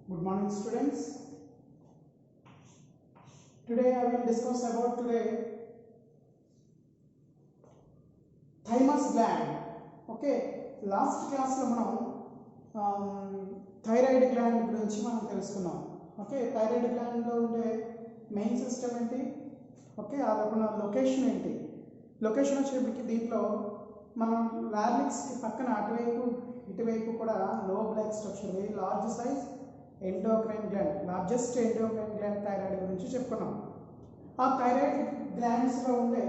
Good morning, students. Today I will discuss about thymus gland. Okay, last class lo manam thyroid gland గురించి మనం తెలుసుకున్నాం. Okay, thyroid gland లో ఉండే main system ఏంటి, okay అదొక location ఏంటి, లొకేషన్ వచ్చేప్పటికి దీంట్లో మనం లార్లిక్స్ కి పక్కన అటువైపు ఇటువైపు కూడా లో block structure, very large size endocrine gland, largest endocrine gland thyroid గురించి చెప్పుకున్నాం. ఆ థైరాయిడ్ గ్లాండ్స్లో ఉండే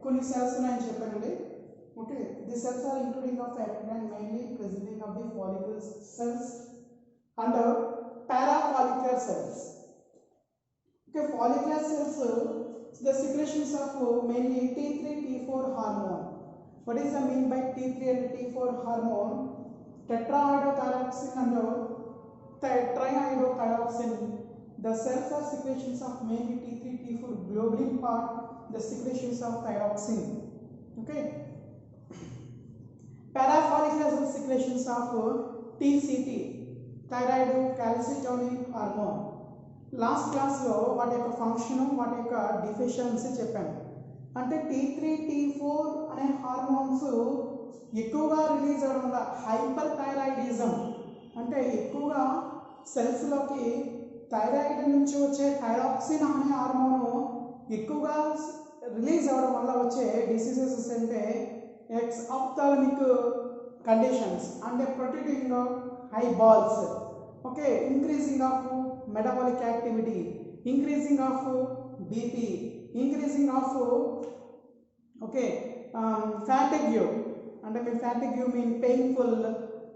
కొన్ని సెల్స్ ఉన్నాయని చెప్పానండి. Okay, the cells are including of thyroid gland mainly presenting of the follicular cells and parafollicular cells. Okay, follicular cells, the secretions of mainly T3, T4 hormone. What is the mean by T3 and T4 hormone? Tetraiodothyroxine and triiodothyroxine. The cells are secretions of mainly T3, T4. Globulin part, the secretions of thyroxine. Okay. Parafollicular cell secretions of TCT, thyroid calcitonin hormone. Last క్లాస్లో వాటి యొక్క function, వాటి యొక్క deficiency చెప్పాను. అంటే T3, T4 అనే hormones ఎక్కువగా release అవ్వడం వల్ల హైపర్ థైరాయిడిజం, అంటే ఎక్కువగా సెల్స్లోకి థైరాయిడ్ నుంచి వచ్చే థైరాక్సిన్ అనే హార్మోను ఎక్కువగా రిలీజ్ అవ్వడం వల్ల వచ్చే డిసీజెస్ అంటే ఎక్స్ ఆప్థాలమిక్ కండిషన్స్, అంటే protecting eye balls, okay, increasing of metabolic activity, increasing of BP, increasing of okay fatigue, అంటే మీ fatigue mean painful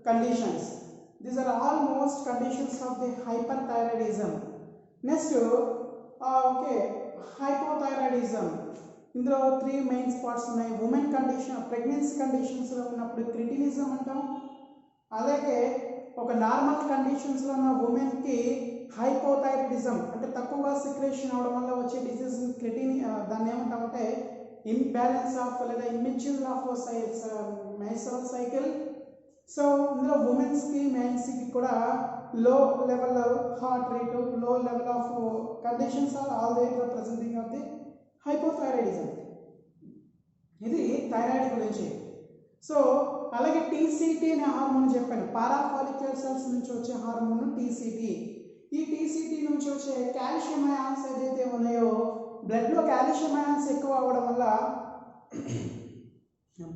conditions. These are all most conditions of the hyperthyroidism. Next okay hypothyroidism. ఇందులో 3 main spots ఉన్నాయి. Women condition, pregnancy కండిషన్స్లో ఉన్నప్పుడు cretinism అంటాం. అలాగే ఒక normal కండిషన్స్లో ఉన్న ఉమెన్కి హైపోథైరాయిడిజం, అంటే తక్కువగా సిక్రేషన్ అవడం వల్ల వచ్చే డిసీజ్ క్రిటిని, దాన్ని ఏమంటామంటే ఇంబ్యాలెన్స్ ఆఫ్ లేదా immature of menstrual cycle. So ఇందులో ఉమెన్స్కి మెన్స్కి కూడా low level heart rate, low level of conditions are all they representing of the hypothyroidism. ఇది థైరాయిడ్ గురించి. సో అలాగే టీసీటీ అనే హార్మోన్ చెప్పాను, పారాఫాలిక్యులర్ సెల్స్ నుంచి వచ్చే హార్మోన్ టీసీటీ. ఈ టీసీటీ నుంచి వచ్చే కాల్షియం అయాన్స్ ఏదైతే ఉన్నాయో, బ్లడ్లో కాల్షియం అయాన్స్ ఎక్కువ అవ్వడం వల్ల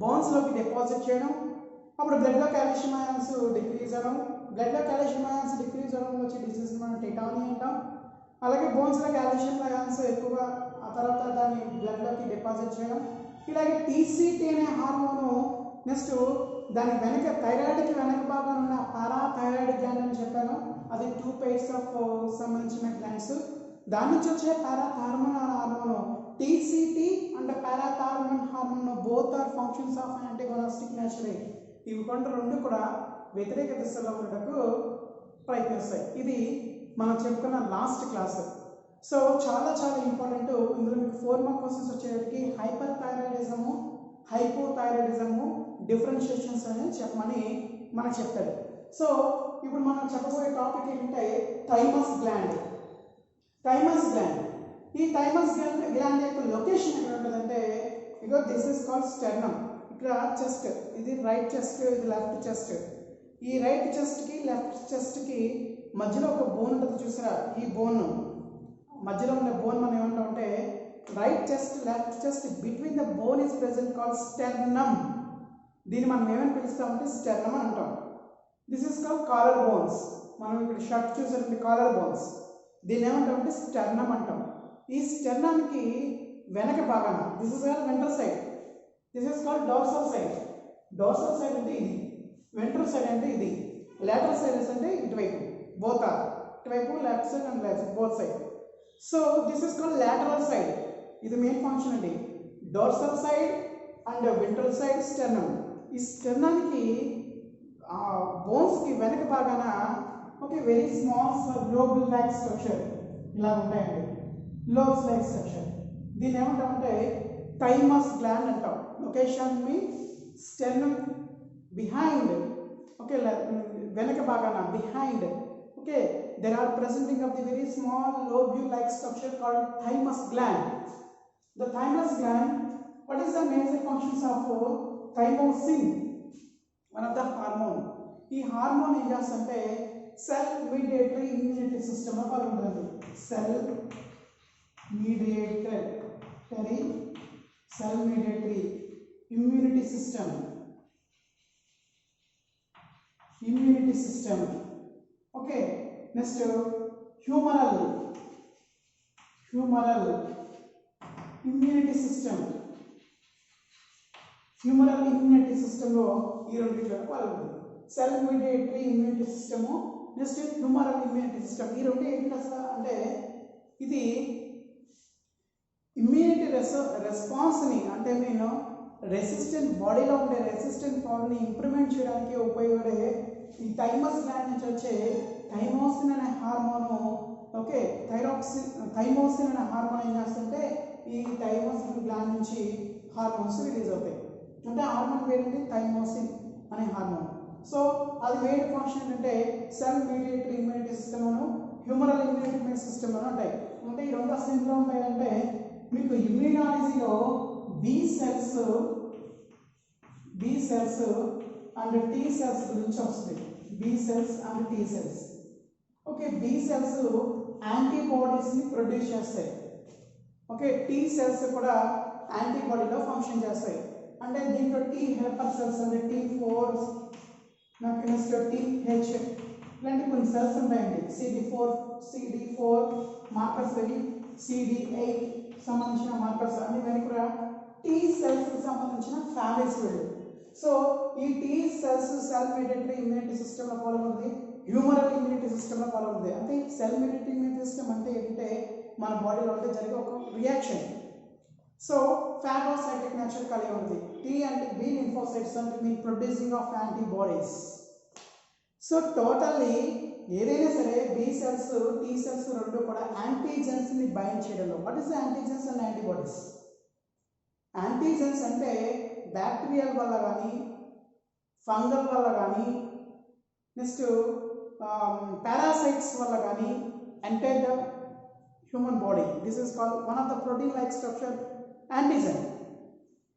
బోన్స్లోకి డిపాజిట్ చేయడం, అప్పుడు బ్లడ్లో కాల్షియం అయాన్స్ డిక్రీజ్ అవ్వడం, బ్లడ్లో కాల్షియం అయాన్స్ డిక్రీజ్ అవ్వడం వచ్చే డిసీజ్ మనం టెటానీ అంటాం. అలాగే బోన్స్లో కాల్షియం అయాన్స్ ఎక్కువగా ఆ తర్వాత దాన్ని బ్లడ్లోకి డిపాజిట్ చేయడం. ఇలాగే టీసీటీ అనే హార్మోను నెక్స్ట్ దాని వెనక థైరాయిడ్కి వెనక భాగం ఉన్న పారాథైరాయిడ్ గ్లాండ్ అని చెప్పాను. అది 2 pairs ఆఫ్ సంబంధించిన గ్లాండ్స్. దాని నుంచి వచ్చే parathormone hormone TCT and parathormone hormone both are functions of antagonistic nature. ఇవి రెండు కూడా వ్యతిరేక దిశలో ఉండటకు ప్రయత్నిస్తాయి. ఇది మనం చెప్పుకున్న లాస్ట్ క్లాస్. సో చాలా చాలా ఇంపార్టెంట్. ఇందులో మీకు 4 మార్క్ క్వశ్చన్స్ వచ్చేటికి హైపర్ థైరాయిడిజము, హైపోథైరాయిడిజము డిఫరెన్షియేషన్స్ అనేది చెప్పమని మనకు చెప్తాడు. సో ఇప్పుడు మనం చెప్పబోయే టాపిక్ ఏంటంటే థైమస్ గ్లాండ్. థైమస్ గ్లాండ్, ఈ థైమస్ గ్లాండ్ యొక్క లొకేషన్ ఎక్కడ ఉంటుందంటే, ఇగో దిస్ ఇస్ కాల్డ్ స్టెర్నమ్. ఇక్కడ చెస్ట్, ఇది రైట్ చెస్ట్, ఇది లెఫ్ట్ చెస్ట్. ఈ రైట్ చెస్ట్కి లెఫ్ట్ చెస్ట్కి మధ్యలో ఒక బోన్ ఉంటుంది చూసారా, ఈ బోన్ మధ్యలో ఉన్న బోన్ మనం ఏమంటామంటే right chest left chest between the bone is present called sternum. దీన్ని మనం ఏమని పిలుస్తామంటే స్టెర్నమ్ అని అంటాం. This is called collar bones. మనం ఇక్కడ షర్ట్ చూసారంటే కాలర్ బోన్స్, దీన్ని ఏమంటామంటే స్టెర్నమ్ అంటాం. ఈ స్టెర్నమ్కి వెనక భాగాన this is called ventral side, this is called dorsal side. Dorsal side అంటే ఇది, వెంట్రల్ సైడ్ అంటే ఇది, లేటరల్ సైడ్ అంటే ఇటువైపు, బోత్ ఆర్ ఇటువైపు left side and left both side. So this is called lateral side. ఇది మెయిన్ ఫంక్షన్ అండి, dorsal side and ventral side sternum. ఈ స్టెర్నమ్కి బోన్స్కి వెనక భాగాన okay very small lobe like structure ఇలా ఉంటాయండి, లోబ్స్ లైక్ స్ట్రక్చర్. దీన్ని ఏమంటామంటే థైమస్ గ్లాండ్ అంటాం. లొకేషన్ మీ స్టెర్నమ్ బిహైండ్, ఓకే వెనక భాగాన behind Okay, there are presenting of the very small lobule-like structure called thymus gland. The thymus gland, what is the major functions of thymosin? One of the hormone. ఈ hormone ఏం చేస్తుంటే cell mediatory immunity system లో పాల్గొంటుంది. Cell mediatory immunity system. Okay, next humoral immunity సిస్టంలో ఈ రెండింటిలో పాల్గొంటుంది. Cell mediatory immunity system, next humoral immunity system. ఈ రెండు ఏంటి అసలు అంటే ఇది ఇమ్యూనిటీ రెస్పాన్స్ని అంటే నేను రెసిస్టెంట్ బాడీలో ఉండే రెసిస్టెంట్ పవర్ని ఇంప్రూవ్మెంట్ చేయడానికి ఉపయోగపడే ఈ థైమస్ గ్లాండ్ నుంచి వచ్చే థైమోసిన్ అనే హార్మోను. ఓకే, థైమోసిన్ అనే హార్మోన్ ఏం చేస్తుంటే ఈ థైమోసిన్ గ్లాండ్ నుంచి హార్మోన్స్ రిలీజ్ అవుతాయి. అంటే హార్మోన్ పేరేంటి? థైమోసిన్ అనే హార్మోన్. సో అది మెయిన్ ఫంక్షన్ ఏంటంటే సెల్ మీడియేటరీ ఇమ్యూనిటీ సిస్టమ్ను హ్యూమరల్ ఇమ్యూనిటీ సిస్టమ్ అని ఉంటాయి. అంటే ఈ రెండు అసలు ఎందులో ఉంటాయంటే మీకు ఇమ్యూనాలజీలో B cells and T cells గురించి వస్తుంది. B cells and T cells. Okay, B cells యాంటీబాడీస్ని ప్రొడ్యూస్ చేస్తాయి. ఓకే, టీ సెల్స్ కూడా యాంటీబాడీలో ఫంక్షన్ చేస్తాయి. అంటే దీంట్లో టీ హెల్పర్ సెల్స్ అంటే T4 నెక్స్ట్ TH ఇలాంటి కొన్ని సెల్స్ ఉంటాయండి. CD4 మార్కర్స్ అవి, CD8 సంబంధించిన మార్కర్స్ అన్ని ఇవన్నీ కూడా టీ సెల్స్కి సంబంధించిన ఫ్యామిలీస్ వీళ్ళు. సో ఈ T cells cell mediatory immunity సిస్టంలో పాల్గొంది, హ్యూమరల్ ఇమ్యూనిటీ సిస్టంలో పాల్గొంది. అంటే సెల్ మీడియేటరీ ఇమ్యూనిటీ సిస్టమ్ అంటే ఏంటంటే మన బాడీలో అంటే జరిగే ఒక రియాక్షన్. సో ఫాగోసైటిక్ నేచర్ కలిగి ఉంది. టీ అంటే బి లింఫోసైట్స్ అంటే mean producing of antibodies. So totally ఏదైనా సరే బి సెల్స్ టీ సెల్స్ రెండు కూడా యాంటీజెన్స్ని బైండ్ చేయడంలో. What is the antigens and antibodies? Antigens అంటే బ్యాక్టీరియల్ వల్ల కానీ, ఫంగల్ వల్ల కానీ, నెక్స్ట్ పారాసైట్స్ వల్ల కానీ enter the human body. This is called one of the protein-like structure antigen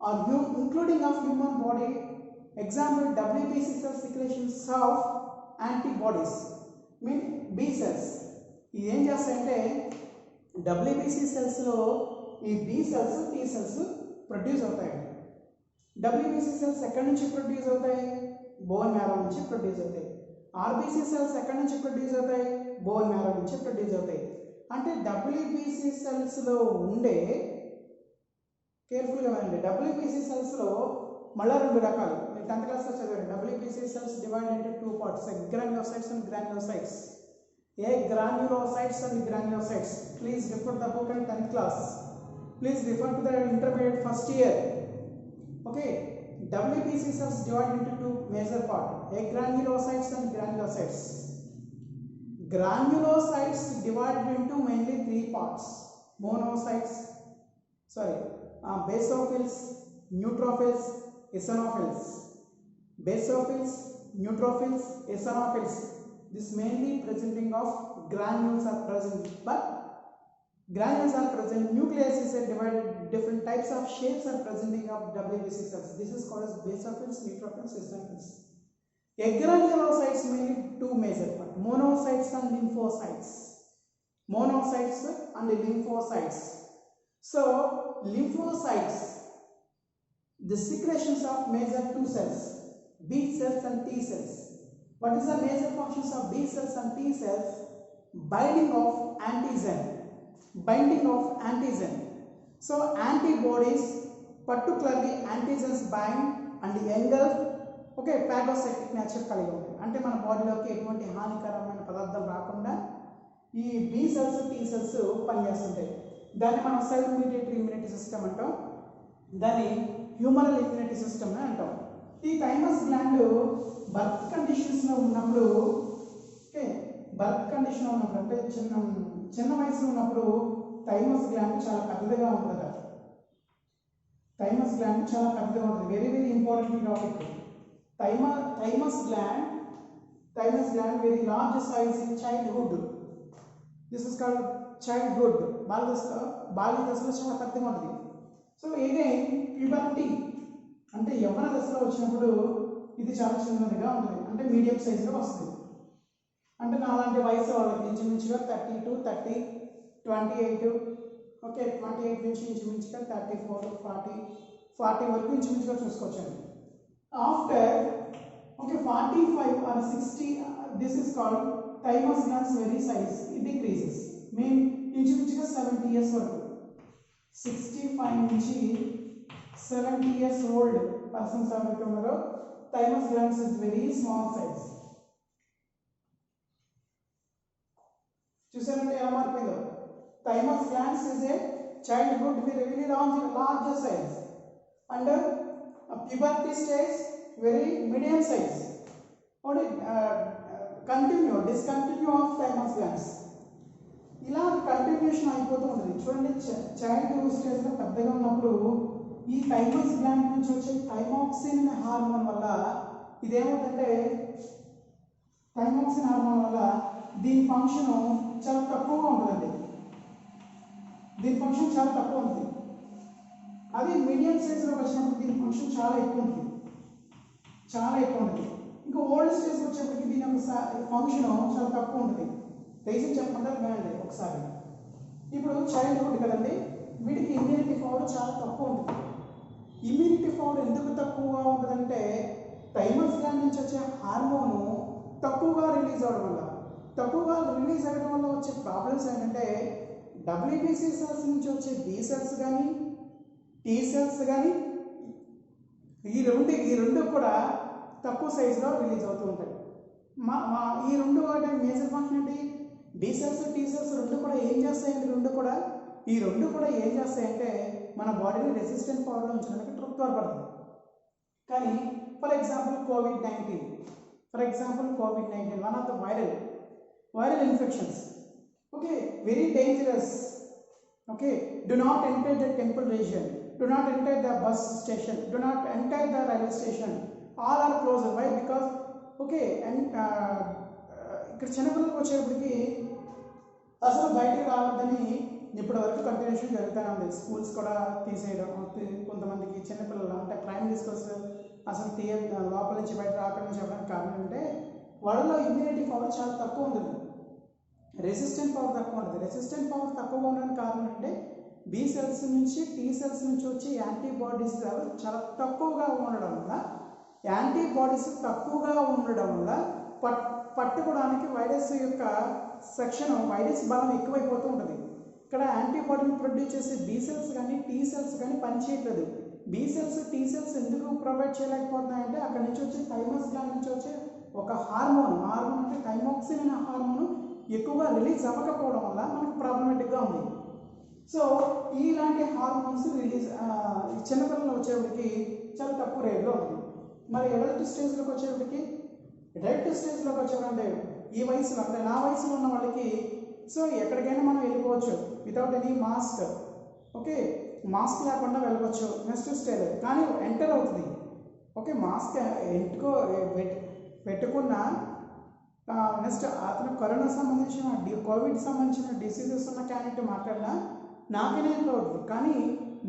or including of human body. Example, WBC cell secretions of antibodies mean B cells. ఇది ఏం చేస్తాయంటే WBC సెల్స్లో ఈ B cells T cells produce అవుతాయి. WBC cells ఎక్కడి నుంచి produce అవుతాయి? Bone marrow నుంచి produce అవుతాయి. RBC సెల్స్ ఎక్కడి నుంచి ప్రొడ్యూస్ అవుతాయి? బోన్ మ్యారో నుంచి ప్రొడ్యూస్ అవుతాయి. అంటే WBC సెల్స్లో ఉండే, కేర్ఫుల్గా వినండి, WBC సెల్స్లో మళ్ళీ రెండు రకాలు. మీరు 10th క్లాస్లో చదివారు. WBC cells divide into 2 parts, granulocytes and granulocytes. Granulocytes and granulocytes. Please refer the book and 10th class. Please refer to the intermediate first year. Okay, WBC cells divide into 2 major parts, granulocytes and granulocytes. Granulocytes divided into mainly 3 parts: monocytes, basophils, neutrophils, eosinophils. Basophils, neutrophils, eosinophils. This mainly presenting of granules are present, but granules are present. Nucleus is divided. Different types of shapes are presenting of WBC cells. This is called as basophils, neutrophils, eosinophils. Granulocytes mainly 2 major parts: monocytes and lymphocytes. Monocytes and lymphocytes. So lymphocytes, the secretions of major 2 cells, B cells and T cells. What is the major functions of B cells and T cells? Binding of antigen. So antibodies, particularly antigens bind and engulf. Okay, phagocytic nature కలిగి ఉంటుంది. అంటే మన బాడీలోకి ఎటువంటి హానికరమైన పదార్థాలు రాకుండా ఈ బి సెల్స్ టీ సెల్స్ పనిచేస్తుంటాయి. దాన్ని మనం సెల్ మీడియేటరీ ఇమ్యూనిటీ సిస్టమ్ అంటాం, దాన్ని హ్యూమరల్ ఇమ్యూనిటీ సిస్టమ్ అని అంటాం. ఈ థైమస్ గ్లాండ్ బర్త్ కండిషన్స్లో ఉన్నప్పుడు, ఓకే, బర్త్ కండిషన్లో ఉన్నప్పుడు అంటే చిన్న వయసులో ఉన్నప్పుడు థైమస్ గ్లాండ్ చాలా పెద్దగా ఉంటుంది. థైమస్ గ్లాండ్ చాలా పెద్దగా ఉంటుంది. Very very important topic. Thymus gland thymus gland very large size in childhood. This is called childhood. బాల్య దశలో చాలా పెద్దగా ఉంటుంది. సో అగైన్ ప్యూబర్టీ అంటే యవ్వన దశలో వచ్చినప్పుడు ఇది చాలా చిన్నదిగా ఉంటుంది, అంటే మీడియం సైజులో వస్తుంది. అంటే నాలాంటి వయసు వాళ్ళకి ఇంచుమించుగా 30 to 30, 28, ఓకే 28 నుంచి ఇంచుమించుగా 34, 40 వరకు ఇంచుమించుగా చూసుకోవచ్చండి. After okay 45 or 60 this is called thymus glands very size it decreases. Mean ఇంచుమించుగా 70 years వరకు 65 నుంచి 70 years old పర్సన్స్ ఎవరైతే ఉన్నారో thymus glands is very small size. చూసారంటే ఎలా మారిపోయిందో. Thymus glands is a childhood very large size, and puberty stage very medium size. Or discontinue of thymus glands. ఇలా continuation అయిపోతూ ఉంటుంది. చూడండి చైల్డ్ స్టేజ్లో పెద్దగా ఉన్నప్పుడు ఈ థైమస్ గ్లాండ్ నుంచి వచ్చే థైమాక్సిన్ అనే హార్మోన్ వల్ల ఇదేమవుతుందంటే థైమాక్సిన్ హార్మోన్ వల్ల దీని ఫంక్షన్ చాలా తక్కువగా ఉంటుందండి. దీని ఫంక్షన్ చాలా తక్కువ ఉంటుంది. అది మీడియం సైజ్లో వచ్చినప్పుడు దీని ఫంక్షన్ చాలా ఎక్కువ ఉంటుంది. ఇంకా ఓల్డ్ స్టేజ్కి వచ్చేప్పటికి దీని యొక్క ఫంక్షన్ చాలా తక్కువ ఉంటుంది. రీజన్ చెప్పమంటారు వినండి ఒకసారి. ఇప్పుడు చైల్డ్హుడ్ కదండి, వీడికి ఇమ్యూనిటీ పవర్ చాలా తక్కువ ఉంటుంది. ఇమ్యూనిటీ పవర్ ఎందుకు తక్కువగా ఉంటుందంటే థైమస్ గ్లాండ్ నుంచి వచ్చే హార్మోను తక్కువగా రిలీజ్ అవ్వడం వల్ల వచ్చే ప్రాబ్లమ్స్ ఏంటంటే WBC సెల్స్ నుంచి వచ్చే బి సెల్స్ కానీ టీ సెల్స్ కానీ ఈ రెండు కూడా తక్కువ సైజులో రిలీజ్ అవుతూ ఉంటాయి. ఈ రెండు వాటి మేజర్ ఫంక్షన్ ఏంటి? బి సెల్స్ టీ సెల్స్ రెండు కూడా ఏం చేస్తాయంటే ఏం చేస్తాయంటే మన బాడీని రెసిస్టెంట్ పవర్లో ఉంచడానికి తోడ్పడుతుంది. కానీ for example COVID-19 one of the viral infections, okay, very dangerous. Okay, do not enter the temple region, do not enter the bus station, do not enter the railway station, all are closed. Why? Because okay, and ఇక్కడ చిన్నపిల్లలకు వచ్చేప్పటికి అసలు బయటకు రావద్దని ఇప్పటి వరకు continuation జరుగుతూనే ఉంది. స్కూల్స్ కూడా తీసేయడం, కొంతమందికి చిన్నపిల్లలు అంటే ప్రైమరీ స్కూల్స్ అసలు లోపల నుంచి బయట రాకుండా చెప్పడానికి కారణం అంటే వాళ్ళలో ఇమ్యూనిటీ పవర్ చాలా తక్కువ ఉంటుంది, రెసిస్టెంట్ పవర్ తక్కువ ఉంటుంది. రెసిస్టెంట్ పవర్ తక్కువగా ఉండడానికి కారణం అంటే బి సెల్స్ నుంచి టీ సెల్స్ నుంచి వచ్చి యాంటీబాడీస్ లెవెల్ చాలా తక్కువగా ఉండడం వల్ల పట్టుకోవడానికి వైరస్ యొక్క వైరస్ బలం ఎక్కువైపోతూ ఉంటుంది. ఇక్కడ యాంటీబాడీని ప్రొడ్యూస్ చేసే బి సెల్స్ కానీ టీ సెల్స్ కానీ పనిచేయట్లేదు. బి సెల్స్ టీ సెల్స్ ఎందుకు ప్రొవైడ్ చేయలేకపోతున్నాయంటే అక్కడ నుంచి వచ్చే థైమస్ గ్లాండ్ నుంచి వచ్చే ఒక హార్మోన్ అంటే థైమాక్సిన్ అనే హార్మోన్ ఎక్కువగా రిలీజ్ అవ్వకపోవడం వల్ల మనకు ప్రాబ్లమేటిక్గా ఉంది. సో ఇలాంటి హార్మోన్స్ చిన్నపిల్లలు వచ్చేప్పటికి చాలా తక్కువ రేట్లో ఉంటుంది. మరి అడల్ట్ స్టేజ్లోకి వచ్చేప్పటికి ఈ వయసులో అంటే నా వయసులో ఉన్న వాళ్ళకి సో ఎక్కడికైనా మనం వెళ్ళిపోవచ్చు without any mask. Okay, mask లేకుండా వెళ్ళవచ్చు నెక్స్ట్ స్టేజ్, కానీ ఎంటర్ అవుతుంది. ఓకే, మాస్క్ పెట్టుకున్న నెక్స్ట్ అతను కరోనా సంబంధించిన కోవిడ్ సంబంధించిన డిసీజెస్ ఉన్న క్యాండిడేట్ మాట్లాడినా నాకనే ఎంటర్ అవుతుంది. కానీ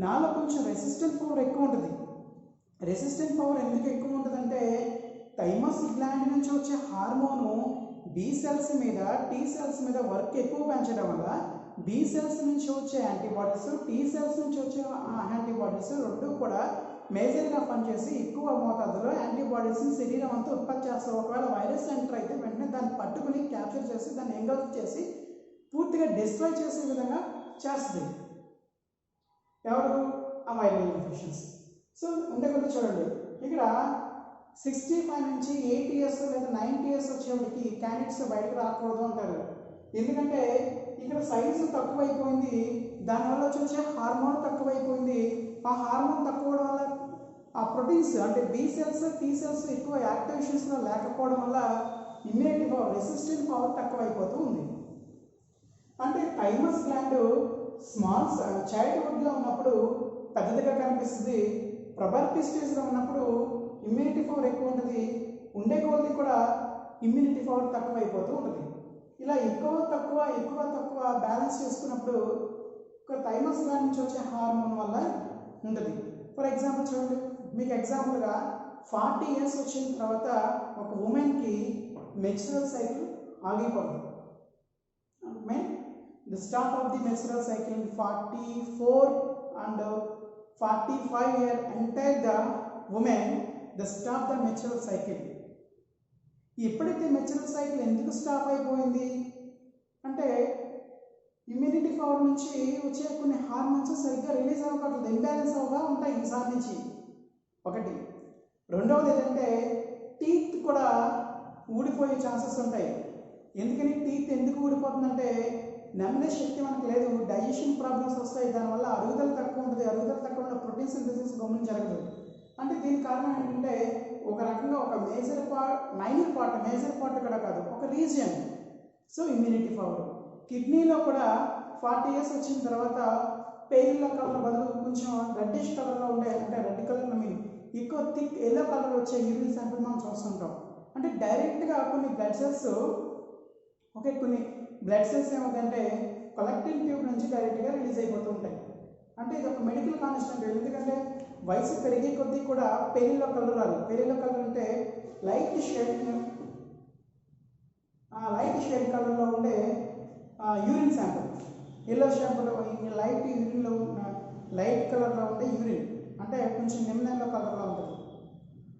నాలో కొంచెం రెసిస్టెంట్ పవర్ ఎక్కువ ఉంటుంది. రెసిస్టెంట్ పవర్ ఎందుకు ఎక్కువ ఉంటుందంటే థైమస్ గ్లాండ్ నుంచి వచ్చే హార్మోను బి సెల్స్ మీద టీ సెల్స్ మీద వర్క్ ఎక్కువ పెంచడం వల్ల బి సెల్స్ నుంచి వచ్చే యాంటీబాడీస్ టీ సెల్స్ నుంచి వచ్చే యాంటీబాడీస్ రెండు కూడా మేజర్గా పనిచేసి ఎక్కువ మోతాదులో యాంటీబాడీస్ని శరీరం అంతా ఉత్పత్తి చేస్తారు. ఒకవేళ వైరస్ ఎంటర్ అయితే వెంటనే దాన్ని పట్టుకుని క్యాప్చర్ చేసి దాన్ని ఎంగల్ఫ్ చేసి పూర్తిగా డిస్ట్రాయ్ చేసే విధంగా చేస్తుంది ఎవరు? ఆ వైరల్ ఇన్ఫెక్షన్స్. సో అంతేకాదు చూడండి, ఇక్కడ 65 నుంచి 80 years లేదా 90 years వచ్చేవాడికి క్యాండిడేట్స్ బయటకు రాకూడదు అంటారు. ఎందుకంటే ఇక్కడ సైజు తక్కువైపోయింది, దానివల్ల వచ్చే హార్మోన్ తక్కువైపోయింది. ఆ హార్మోన్ తక్కువ వల్ల ఆ ప్రోటీన్స్ అంటే బి సెల్స్ టీ సెల్స్ ఎక్కువ యాక్టివేషన్స్లో లేకపోవడం వల్ల ఇమ్యూనిటీ పవర్ రెసిస్టెంట్ పవర్ తక్కువైపోతూ ఉంది. అంటే థైమస్ గ్లాండ్ చైల్డ్హుడ్లో ఉన్నప్పుడు పెద్దదిగా కనిపిస్తుంది, ప్రబర్టీ స్టేజ్లో ఉన్నప్పుడు ఇమ్యూనిటీ పవర్ ఎక్కువ ఉంటుంది. ఉండే కొద్ది కూడా ఇమ్యూనిటీ పవర్ తక్కువ అయిపోతూ ఉంటుంది. ఇలా ఎక్కువ తక్కువ బ్యాలెన్స్ చేసుకున్నప్పుడు ఒక థైమస్ గ్లాండ్ నుంచి వచ్చే హార్మోన్ వల్ల ఉంటుంది. ఫర్ ఎగ్జాంపుల్ చూడండి, మీకు ఎగ్జాంపుల్గా 40 years వచ్చిన తర్వాత ఒక ఉమెన్కి మెన్స్ట్రువల్ సైకిల్ ఆగిపోతుంది. The start of the menstrual cycle 44 and 45 year entire the women the stop the menstrual cycle. ఎప్పుడైతే మెన్స్ట్రువల్ సైకిల్ ఎందుకు స్టాప్ అయిపోయింది అంటే ఇమ్యూనిటీ పవర్ నుంచి వచ్చే కొన్ని హార్మోన్స్ సరిగ్గా రిలీజ్ అవ్వకూడదు, ఇంబ్యాలెన్స్ అవగా ఉంటాయి ఈసారి నుంచి. ఒకటి. రెండవది ఏంటంటే టీత్ కూడా ఊడిపోయే ఛాన్సెస్ ఉంటాయి. ఎందుకని టీత్ ఎందుకు ఊడిపోతుందంటే నమిలే శక్తి మనకు లేదు, డైజెషన్ ప్రాబ్లమ్స్ వస్తాయి, దానివల్ల అరుగుదల తక్కువ ఉంటుంది. అరుగుదల తక్కువ ఉన్న ప్రోటీన్ సింథసిస్ గమనం జరగదు. అంటే దీనికి కారణం ఏంటంటే ఒక రకంగా ఒక మైనర్ పార్ట్ కూడా కాదు, ఒక రీజియన్. So immunity power. కిడ్నీలో కూడా 40 years వచ్చిన తర్వాత పేల్ కలర్ బదులు కొంచెం రెడ్డిష్ కలర్లో ఉండే, అంటే రెడ్ కలర్ ఎక్కువ థిక్ ఎల్లో కలర్ వచ్చే యూరిన్ శాంపిల్ మనం చూస్తుంటాం. అంటే డైరెక్ట్గా కొన్ని బ్లడ్ సెల్స్ ఏమవుతుందంటే కలెక్టింగ్ ట్యూబ్ నుంచి డైరెక్ట్గా రిలీజ్ అయిపోతూ ఉంటాయి. అంటే ఇది ఒక మెడికల్ కాన్స్టెంట్. ఎందుకంటే వయసు పెరిగే కొద్దీ కూడా పేలిలో కలర్ రాదు. పేలిలో కలర్ అంటే లైట్ షేడ్ కలర్లో ఉండే urine sample. Yellow sample light యూరిన్లో ఉన్న లైట్ కలర్లో ఉండే యూరిన్ అంటే కొంచెం నిమ్నంలో కలర్లో ఉంటుంది.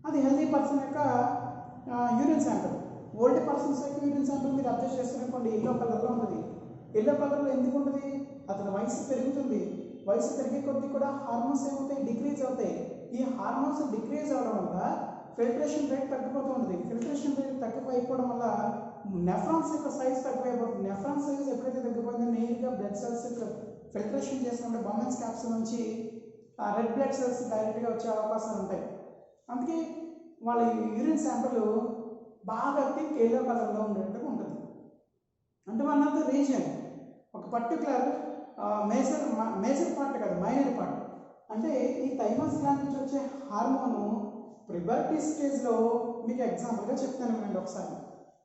అది హెల్దీ పర్సన్ యొక్క యూరిన్ శాంపుల్. ఓల్డ్ పర్సన్స్ యొక్క యూరిన్ శాంపుల్ మీరు అబ్జర్వ్ చేస్తున్నప్పుడు ఎల్లో కలర్లో ఉంటుంది. ఎల్లో కలర్లో ఎందుకు ఉంటుంది? అతని వయసు పెరుగుతుంది. వయసు పెరిగే కొద్దీ కూడా హార్మోన్స్ ఏమవుతాయి? డిక్రీజ్ అవుతాయి. ఈ హార్మోన్స్ డిక్రీజ్ అవడం వల్ల ఫిల్ట్రేషన్ రేట్ తగ్గిపోతూ ఉంటుంది. ఫిల్ట్రేషన్ రేట్ తగ్గిపోయిపోవడం వల్ల నెఫ్రాన్స్ యొక్క సైజ్ తగ్గిపోయిపోతుంది. నెఫ్రాన్ సైజ్ ఎప్పుడైతే తగ్గిపోయిందో నేరుగా బ్లడ్ సెల్స్ ఫిల్ట్రేషన్ చేసినప్పుడు బొమెన్స్ క్యాప్సూల్ నుంచి రెడ్ బ్లడ్ సెల్స్ డైరెక్ట్గా వచ్చే అవకాశాలు ఉంటాయి. అందుకే వాళ్ళ యూరిన్ శాంపుల్ బాగా థిక్ ఎల్లో కలర్లో ఉండేట్టుగా ఉంటుంది. అంటే వన్ ఆఫ్ ద రీజన్ ఒక పర్టికులర్ మేజర్ పార్ట్ కాదు, మైనర్ పార్ట్. అంటే ఈ థైమస్ గ్లాండ్ నుంచి వచ్చే హార్మోను ప్రిబర్టీ స్టేజ్లో మీకు ఎగ్జాంపుల్గా చెప్తాను వినండి ఒకసారి.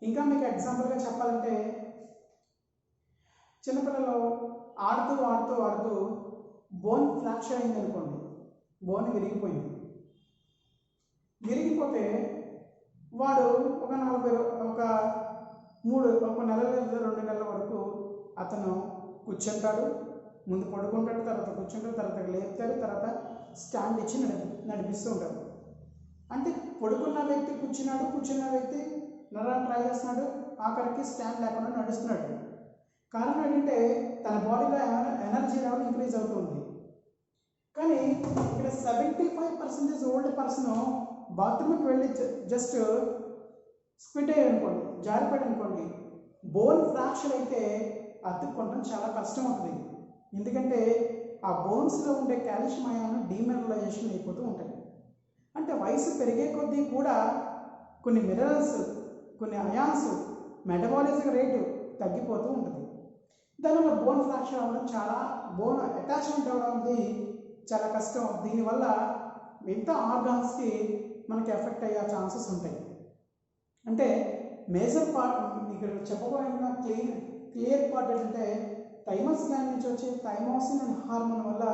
ఇంకా మీకు ఎగ్జాంపుల్గా చెప్పాలంటే చిన్నపిల్లలు ఆడుతూ బోన్ ఫ్రాక్చర్ అయింది అనుకోండి, బోన్ విరిగిపోయింది. విరిగిపోతే వాడు ఒక నెల 2 నెలల వరకు అతను కూర్చుంటాడు, ముందు పడుకుంటాడు, తర్వాత కూర్చుంటాడు, తర్వాత లేపుతాడు, తర్వాత స్టాండ్ ఇచ్చి నడిపిస్తూ ఉంటాడు. అంటే పడుకున్న వ్యక్తి కూర్చున్న వ్యక్తి నడవడానికి ట్రై చేస్తున్నాడు, ఆఖరికి స్టాండ్ లేకుండా నడుస్తున్నాడు. కారణం ఏంటంటే తన బాడీలో ఎనర్జీ లెవెల్ ఇంక్రీజ్ అవుతుంది. కానీ ఇక్కడ 75% ఓల్డ్ పర్సన్ బాత్రూమ్కి వెళ్ళి జస్ట్ స్క్విట్ అయ్యారు అనుకోండి, జారిపడి అనుకోండి, బోన్ ఫ్రాక్చర్ అయితే అతుక్కోవడం చాలా కష్టం అవుతుంది. ఎందుకంటే ఆ బోన్స్లో ఉండే కాల్షియం అయాన్ డీమినరలైజేషన్ అయిపోతూ ఉంటాయి. అంటే వయసు పెరిగే కొద్దీ కూడా కొన్ని మినరల్స్, కొన్ని అయాన్స్ మెటబాలిజం రేటు తగ్గిపోతూ ఉంటుంది. దానివల్ల బోన్ ఫ్రాక్చర్ అవ్వడం, బోన్ అటాచ్మెంట్ అవ్వడం అనేది చాలా కష్టం. దీనివల్ల మిగతా ఆర్గాన్స్కి మనకి ఎఫెక్ట్ అయ్యే ఛాన్సెస్ ఉంటాయి. అంటే మేజర్ పార్ట్ ఇక్కడ చెప్పబోయిన క్లియర్ పార్ట్ ఏంటంటే థైమస్ గ్లాండ్ నుంచి వచ్చే థైమోసిన్ అనే హార్మోన్ వల్ల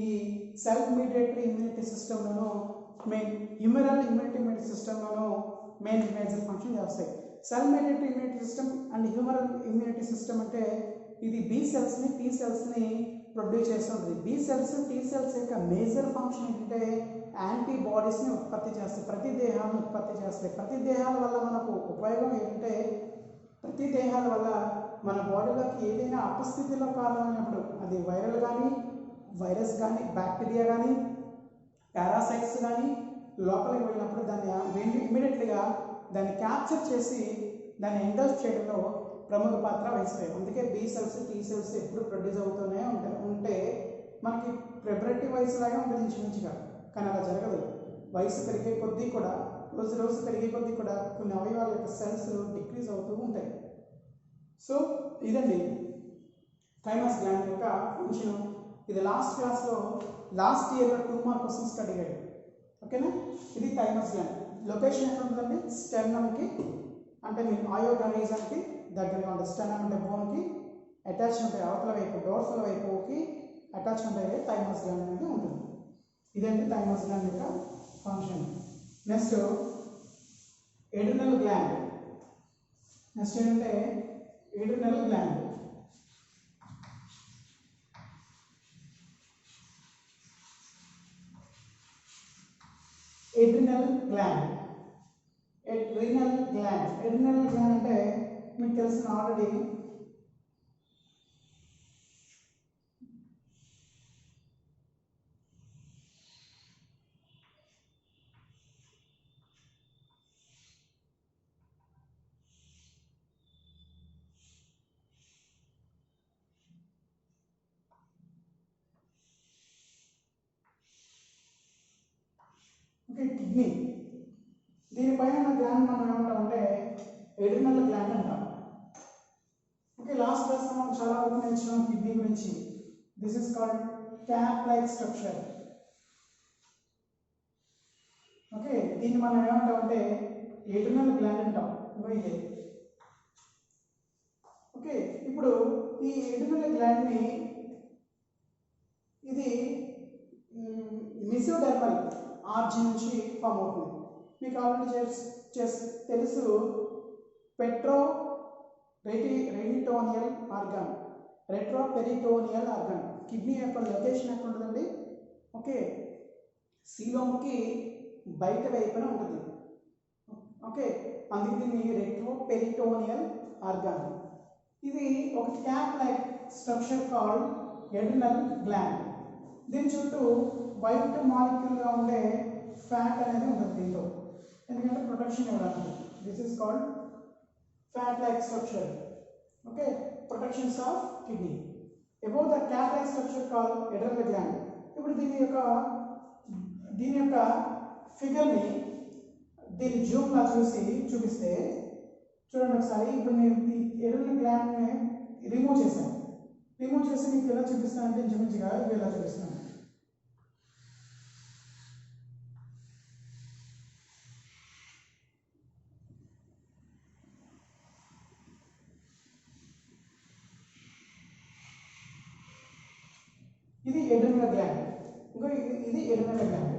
ఈ సెల్ఫ్ మీడియేటరీ ఇమ్యూనిటీ సిస్టంలోనూ హ్యూమరల్ ఇమ్యూనిటీ సిస్టంలోనూ మేజర్ ఫంక్షన్ చేస్తాయి. Cell mediatory immunity system and humoral immunity system అంటే ఇది బి సెల్స్ని టీ సెల్స్ని ప్రొడ్యూస్ చేస్తుంది. బి సెల్స్ టీ సెల్స్ యొక్క మేజర్ ఫంక్షన్ ఏంటంటే యాంటీబాడీస్ని ఉత్పత్తి చేస్తాయి, ప్రతి దేహాలను ఉత్పత్తి చేస్తాయి. ప్రతి దేహాల వల్ల మనకు ఉపయోగం ఏంటంటే ప్రతి దేహాల వల్ల మన బాడీలోకి ఏదైనా అపస్థితిలో కారణమైనప్పుడు, అది వైరల్ కానీ, వైరస్ కానీ, బ్యాక్టీరియా కానీ, పారాసైట్స్ కానీ లోపలికి వెళ్ళినప్పుడు దాన్ని ఇమ్మీడియట్లీగా దాన్ని క్యాప్చర్ చేసి దాన్ని ఎండోస్ చేయడంలో ప్రముఖ పాత్ర వహిస్తాయి. అందుకే బి సెల్స్ టీ సెల్స్ ఎప్పుడు ప్రొడ్యూస్ అవుతూనే ఉంటే మనకి ప్రిపరేటివ్ వయసు లాగా ఉంటుంది ఇంచుమించుగా. కానీ అలా జరగదు. వయసు పెరిగే కొద్దీ కూడా రోజు పెరిగే కొద్దీ కూడా కొన్ని అవయవాల యొక్క సెల్స్ డిక్రీజ్ అవుతూ ఉంటాయి. సో ఇదండి థైమస్ గ్లాండ్ యొక్క ఫంక్షన్. ఇది లాస్ట్ క్లాస్లో లాస్ట్ ఇయర్లో 2 మార్క్ క్వశ్చన్స్ అడిగాడు. ఓకేనా? ఇది థైమస్ గ్లాండ్. లొకేషన్ ఎక్కడ ఉంటుందండి? స్టెర్నమ్కి అంటే మీ ఆయోటా రీజన్కి దగ్గరగా ఉంటుంది. స్టెర్నమ్ అంటే బోన్కి అటాచ్ ఉంటాయి, అవతల వైపు డోర్సల్ వైపుకి అటాచ్మెంట్ అయ్యే థైమస్ గ్లాండ్ అనేది ఉంటుంది. ఇదంటే థైమస్ గ్లాండ్ యొక్క function. Next adrenal gland. Next ఏంటంటే adrenal gland. Adrenal gland. Adrenal gland. Adrenal gland అంటే మీకు తెలిసిన ఆల్రెడీ కిడ్నీ, దీనిపైన ఉన్న గ్లాండ్ మనం ఏమంటామంటే ఎడ్రినల్ గ్లాండ్ అంటాం. ఓకే, లాస్ట్ క్లాస్ మనం చాలా వరకు నేర్చుకున్నాం కిడ్నీ గురించి. This is called cap like structure. Okay, దీన్ని మనం ఏమంటామంటే ఎడ్రినల్ గ్లాండ్ అంటాం. ఇదే. ఓకే, ఇప్పుడు ఈ ఎడ్రినల్ గ్లాండ్ని ఇది మిసోడెర్మల్ ఆర్జిన్ నుంచి ఫామ్ అవుతుంది. మీకు ఆల్రెడీ తెలుసు retroperitoneal organ. Retroperitoneal organ kidney యొక్క లొకేషన్ ఎక్కడ ఉంటుందండి? ఓకే, సీలోమ్కి బయట వైపున ఉంటుంది. ఓకే, అందుకే దీన్ని రెట్రోపెరిటోనియల్ ఆర్గాన్. ఇది ఒక cap like structure called adrenal gland. దీని చుట్టూ వైట్ మాలిక్యూల్గా ఉండే ఫ్యాట్ అనేది ఉంటుంది దీంట్లో, ఎందుకంటే ప్రొటెక్షన్ ఇవ్వడానికి. This is called fat like structure. Okay, protections of kidney. Above the cap like structure called adrenal gland. ఇప్పుడు దీని యొక్క ఫిగర్ని దీని జూమ్లా చూపిస్తే చూడండి ఒకసారి. ఇప్పుడు నేను ఈ ఎడ్రినల్ గ్లాండ్ని రిమూవ్ చేశాను. రిమూవ్ చేసి మీకు ఎలా చూపిస్తానంటే ఇంచుమించుగా ఇవి ఎలా చూపిస్తాను. ఇది ఎడ్రినల్ గ్లాండ్. ఇది ఎడ్రినల్ గ్లాండ్.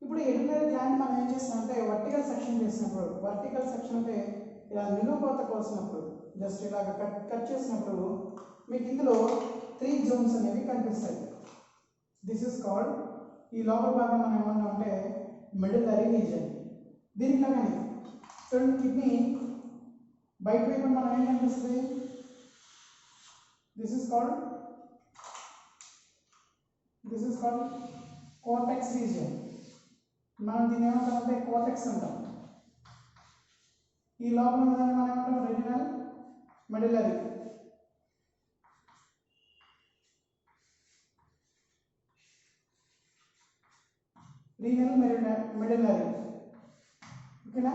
ఇప్పుడు ఎడ్రినల్ గ్లాండ్ మనం ఏం చేస్తామంటే వర్టికల్ సెక్షన్ చేసినప్పుడు, వర్టికల్ సెక్షన్ అంటే ఇలా నిలువుకోత కోసినప్పుడు, జస్ట్ ఇలాగ కట్ చేసినప్పుడు మీకు ఇందులో 3 జోన్స్ అనేవి కనిపిస్తాయి. దిస్ ఇస్ కాల్డ్, ఈ లోపల భాగం మనం ఏమన్నామంటే మెడులరీ రీజన్. దీనిలో కానీ చూడండి, కిడ్నీ బయట వైపు మనం ఏం కనిపిస్తుంది? This is called cortex region. మనం దీన్ని ఏమంటామంటే కోర్టెక్స్ అంటాం. ఈ లోపల ఉన్నదాన్ని మనం ఏమంటాం రెటినల్ మెడులరీ. మెడులరీ. ఓకేనా?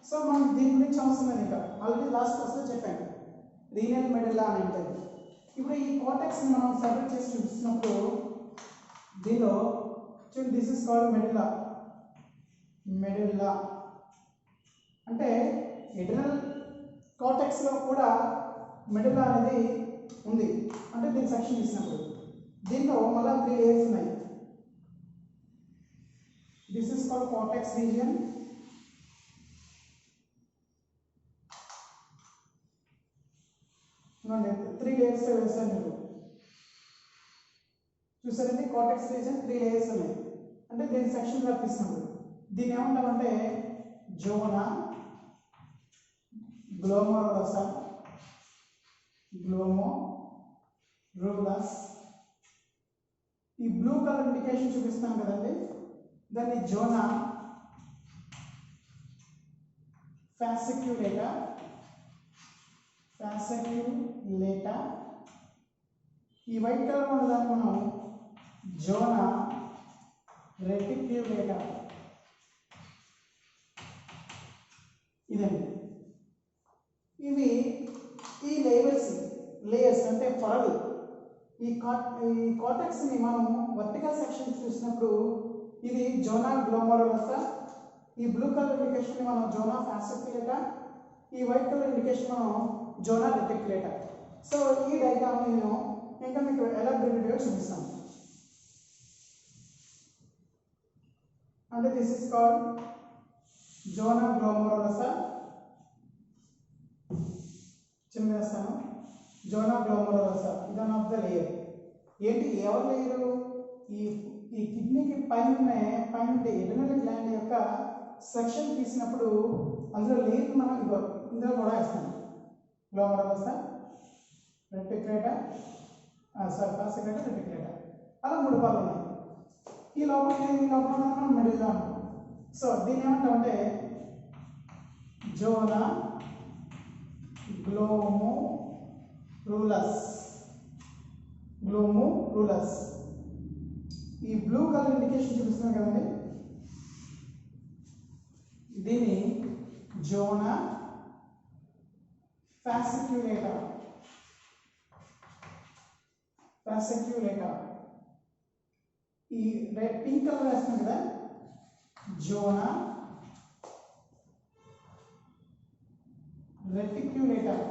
సో మనం దీని గురించి అవసరం లేదు, ఇంకా ఆల్రెడీ లాస్ట్ క్లాస్లో చెప్పాను రీనల్ మెడుల్లా అని అంటే. ఇప్పుడు ఈ కోర్టెక్స్ని మనం సపరేట్ చేసి చూపిస్తున్నప్పుడు దీనిలో చూడండి, దిస్ ఇస్ కాల్డ్ మెడుల్లా అంటే ఎడ్రినల్ కార్టెక్స్లో కూడా మెడుల్లా అనేది ఉంది. అంటే దీన్ని సెక్షన్ తీసినప్పుడు దీనిలో మళ్ళీ 3 లేయర్స్ ఉన్నాయి. This is called cortex region. చూడండి 3 లేయర్స్ వేస్తాను మీరు చూసారండి. కార్టెక్స్ రీజియన్ 3 లేయర్స్ ఉన్నాయి. అంటే దీన్ని సెక్షన్ తీసినప్పుడు దీన్ని ఏమంటామంటే జోనా గ్లోమరులసా, గ్లోమరులస్. ఈ బ్లూ కలర్ ఇండికేషన్ చూపిస్తాం కదండి, దాన్ని జోనా ఫాసిక్యులేటా. ఈ వైట్ కలర్ ఉన్న దాన్ని మనం జోనా రెటిక్యులేటా. ఇదండి. ఇవి ఈ లేయర్స్ అంటే పొరలు. ఈ కార్టెక్స్ని మనం వర్టికల్ సెక్షన్ చూసినప్పుడు ఇది జోనా గ్లోమరులసా, ఈ బ్లూ కలర్ ఇండికేషన్ మనం జోనా ఫాసిక్యులేటా, ఈ వైట్ కలర్ ఇండికేషన్ మనం జోనల్ రెటిక్యులేటర్. సో ఈ డయాగ్రామ్ నేను ఇంకా మీకు ఎలాబొరేటెడ్గా చూపిస్తాను. అంటే this is called zona glomerulosa. చిన్నస్తాను జోనా గ్లోమరులోసా ఇది వన్ ఆఫ్ ద లేయర్. ఏంటి ఎవరు లేయరు? ఈ ఈ కిడ్నీకి పైన ఎడ్రినల్ గ్లాండ్ యొక్క సెక్షన్ తీసినప్పుడు అందులో లేయర్ మనం ఇందులో కూడా వేస్తాం. గ్లోమరులోసా, రెటిక్యులేటర్, కాన్సెక్రేటర్, రెటిక్యులేటర్, అలా 3 పాలు ఉన్నాయి. ఈ లోపల మనం మిడిల్లో అంటాం. సో దీన్ని ఏమంటామంటే జోనా గ్లోమరులస్. ఈ బ్లూ కలర్ ఇండికేషన్ చూపిస్తున్నాం కదండి, దీన్ని జోనా ఫాసిక్యులేటర్. ఈ రెడ్ పింక్ కలర్ వేస్తాం కదా, జోనా రెటిక్యులేటర్.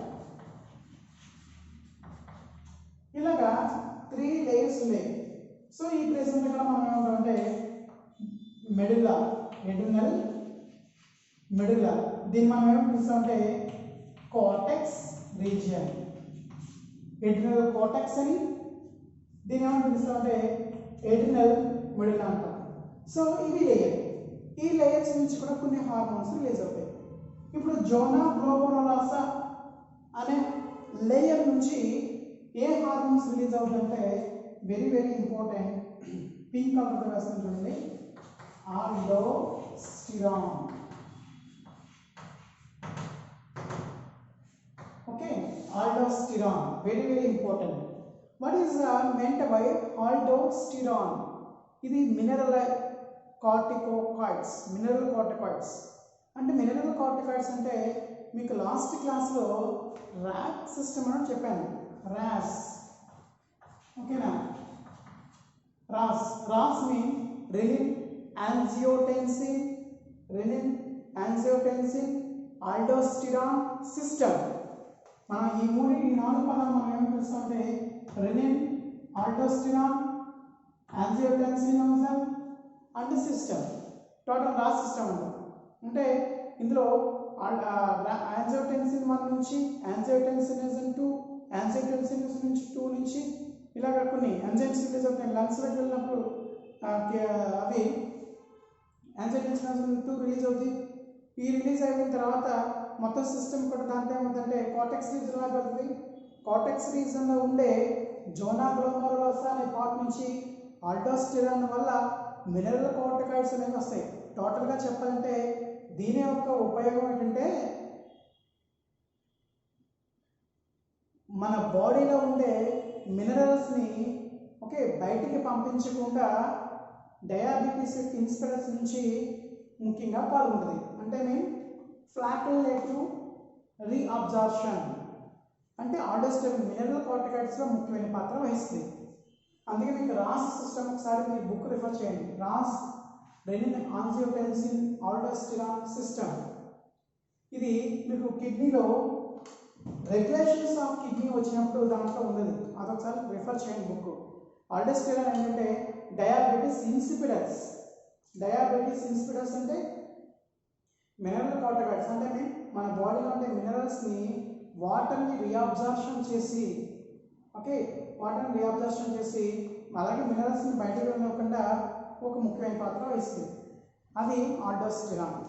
ఇలాగా 3 లేయర్స్ ఉన్నాయి. సో ఈ ప్రెసెంట్ ఇక్కడ మనం ఏమంటామంటే మెడుల్లా, ఎడ్రినల్ మెడుల్లా. దీన్ని మనం ఏం పిలుస్తామంటే కార్టెక్స్ రీజియన్, ఎడ్రినల్ కార్టెక్స్ అని. దీన్ని ఏమని పిలుస్తామంటే ఎడ్రినల్ మెడుల్లా అంటాం. సో ఇవి లేయర్. ఈ లేయర్స్ నుంచి కూడా కొన్ని హార్మోన్స్ రిలీజ్ అవుతాయి. ఇప్పుడు జోనా గ్లోమరులోసా అనే లేయర్ నుంచి ఏ హార్మోన్స్ రిలీజ్ అవుతుందంటే వెరీ వెరీ ఇంపార్టెంట్. పింక్ కలర్తో వేస్తాను చూడండి, aldosterone. Okay, aldosterone very very important. What is meant by aldosterone? ఇది మినరల్ కార్టికోకాయిడ్స్. అంటే మినరల్ కార్టికాయిడ్స్ అంటే మీకు లాస్ట్ క్లాస్లో ర్యాక్ సిస్టమ్ అని చెప్పాను. రాస్, ఓకేనా? RAS mean renin angiotensin, aldosterone system. మనం ఈ 4 పదాలు మనం ఏం పిలుస్తామంటే renin, aldosterone, angiotensin and system. Total RAS system అంటాం. అంటే ఇందులో యాంజియోటెన్సిన్ 1 నుంచి యాంజియోటెన్సిన్ 2, యాంజియోటెన్సిన్ నుంచి 2 నుంచి ఇలాగ కొన్ని ఎంజైమ్స్ రిలీజ్ అవుతాయి. లంగ్స్లోకి వెళ్ళినప్పుడు అవి యాంజియోటెన్సిన్ 2 రిలీజ్ అవుతాయి. ఈ రిలీజ్ అయిన తర్వాత మొత్తం సిస్టమ్ కూడా దాంట్లో ఏముందంటే కార్టెక్స్ రీజన్లోకి వెళ్తుంది. కార్టెక్స్ రీజన్లో ఉండే జోనా గ్లోమరులోసా అనే పార్ట్ నుంచి ఆల్డోస్టిరాన్ వల్ల మినరల్ కార్టికాయిడ్స్ అనేవి వస్తాయి. టోటల్గా చెప్పాలంటే దీని యొక్క ఉపయోగం ఏంటంటే మన బాడీలో ఉండే మినరల్స్ని బయటికి పంపించకుండా డయాబెటీస్ ఇన్సిపిడస్ నుంచి ముఖ్యంగా పాల్గొంటుంది. అంటే ఫ్లాకులేటివ్ రీఅబ్జార్ప్షన్ అంటే ఆల్డోస్టిరాన్ మినరల్ కార్టికాయిడ్స్లో ముఖ్యమైన పాత్ర వహిస్తుంది. అందుకే మీకు రాస్ సిస్టమ్ ఒకసారి మీరు బుక్ రిఫర్ చేయండి. RAS renin angiotensin aldosterone system. ఇది మీకు కిడ్నీలో రెగ్యులేషన్స్ ఆఫ్ కిడ్నీ వచ్చినప్పుడు దాంట్లో ఉన్నది. అదొకసారి రిఫర్ చేయండి బుక్. ఆల్డోస్టిరాన్ ఏంటంటే డయాబెటీస్ ఇన్సిపిడస్ అంటే మినరల్ కార్టికాయిడ్స్. అంటే మన బాడీలో ఉండే మినరల్స్ని వాటర్ని రీఅబ్జార్ప్షన్ చేసి అలాగే మినరల్స్ని బయటకు వెళ్ళకుండా ఒక ముఖ్యమైన పాత్ర వహిస్తుంది. అది ఆల్డోస్టిరాన్.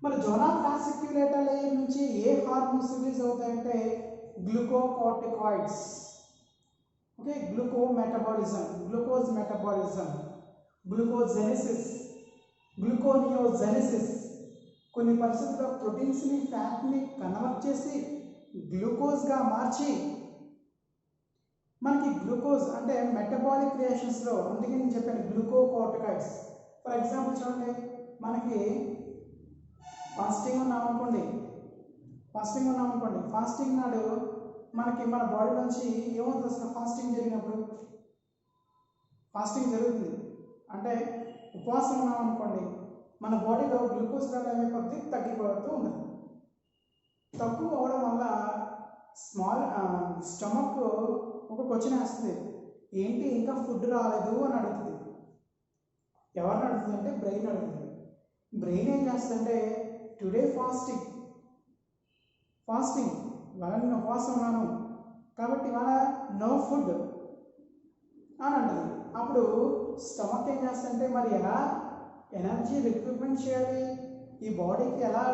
మరి జోనా ఫాసిక్యులేటర్ లేయర్ నుంచి ఏ హార్మోన్స్ రిలీజ్ అవుతాయంటే గ్లూకోకార్టికాయిడ్స్. Glucose metabolism, gluconeogenesis. కొన్ని పరిస్థితుల్లో ప్రోటీన్స్ని ఫ్యాట్ని కన్వర్ట్ చేసి గ్లూకోజ్గా మార్చి మనకి గ్లూకోజ్ అంటే మెటబాలిక్ రియాక్షన్స్లో, అందుకే నేను చెప్పాను గ్లూకోకార్టికాయిడ్స్. ఫర్ ఎగ్జాంపుల్ చూడండి, మనకి ఫాస్టింగ్ ఉన్నామనుకోండి, ఫాస్టింగ్ నాడు మనకి మన బాడీ నుంచి ఏమవుతుంది? అసలు ఫాస్టింగ్ జరుగుతుంది అంటే ఉపవాసం ఉన్నామనుకోండి, మన బాడీలో గ్లూకోజ్ లెవెల్ ఏమైపోతుంది? తగ్గిపోతూ ఉంటుంది. తక్కువ అవడం వల్ల స్టమక్ ఒక క్వశ్చన్ వేస్తుంది, ఏంటి ఇంకా ఫుడ్ రాలేదు అని అడుగుతుంది. ఎవరిని అడుగుతుంది అంటే బ్రెయిన్ అడుగుతుంది. బ్రెయిన్ ఏం చేస్తుందంటే టుడే ఫాస్టింగ్ ఇవాళ నేను ఉపవాసం ఉన్నాను కాబట్టి ఇవాళ నో ఫుడ్ అని అంటుంది. అప్పుడు స్టమక్ ఏం చేస్తుందంటే మరి ఎలా ఎనర్జీ రిక్రూట్మెంట్ చేయాలి, ఈ బాడీకి ఎలా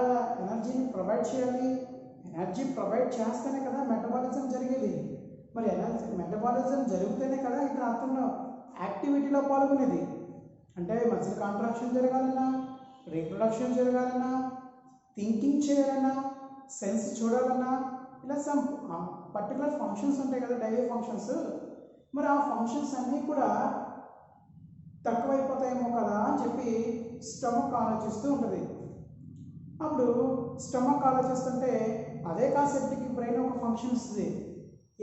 ఎనర్జీని ప్రొవైడ్ చేయాలి, ఎనర్జీ ప్రొవైడ్ చేస్తేనే కదా మెటబాలిజం జరిగేది. మరి ఎనర్జీ మెటబాలిజం జరిగితేనే కదా ఇక్కడ అతను యాక్టివిటీలో పాల్గొనేది. అంటే మజిల్ కాంట్రాక్షన్ జరగాలన్నా, రీప్రొడక్షన్ జరగాలన్నా, థింకింగ్ చేయాలన్నా, సెన్స్ చూడాలన్నా, ఇలా సమ్ పర్టికులర్ ఫంక్షన్స్ ఉంటాయి కదా, డైలీ ఫంక్షన్స్. మరి ఆ ఫంక్షన్స్ అన్నీ కూడా తక్కువైపోతాయేమో కదా అని చెప్పి స్టమక్ ఆలోచిస్తూ ఉంటుంది. అప్పుడు స్టమక్ ఆలోచిస్తుంటే అదే కాన్సెప్ట్కి బ్రెయిన్ ఒక ఫంక్షన్ ఇస్తుంది.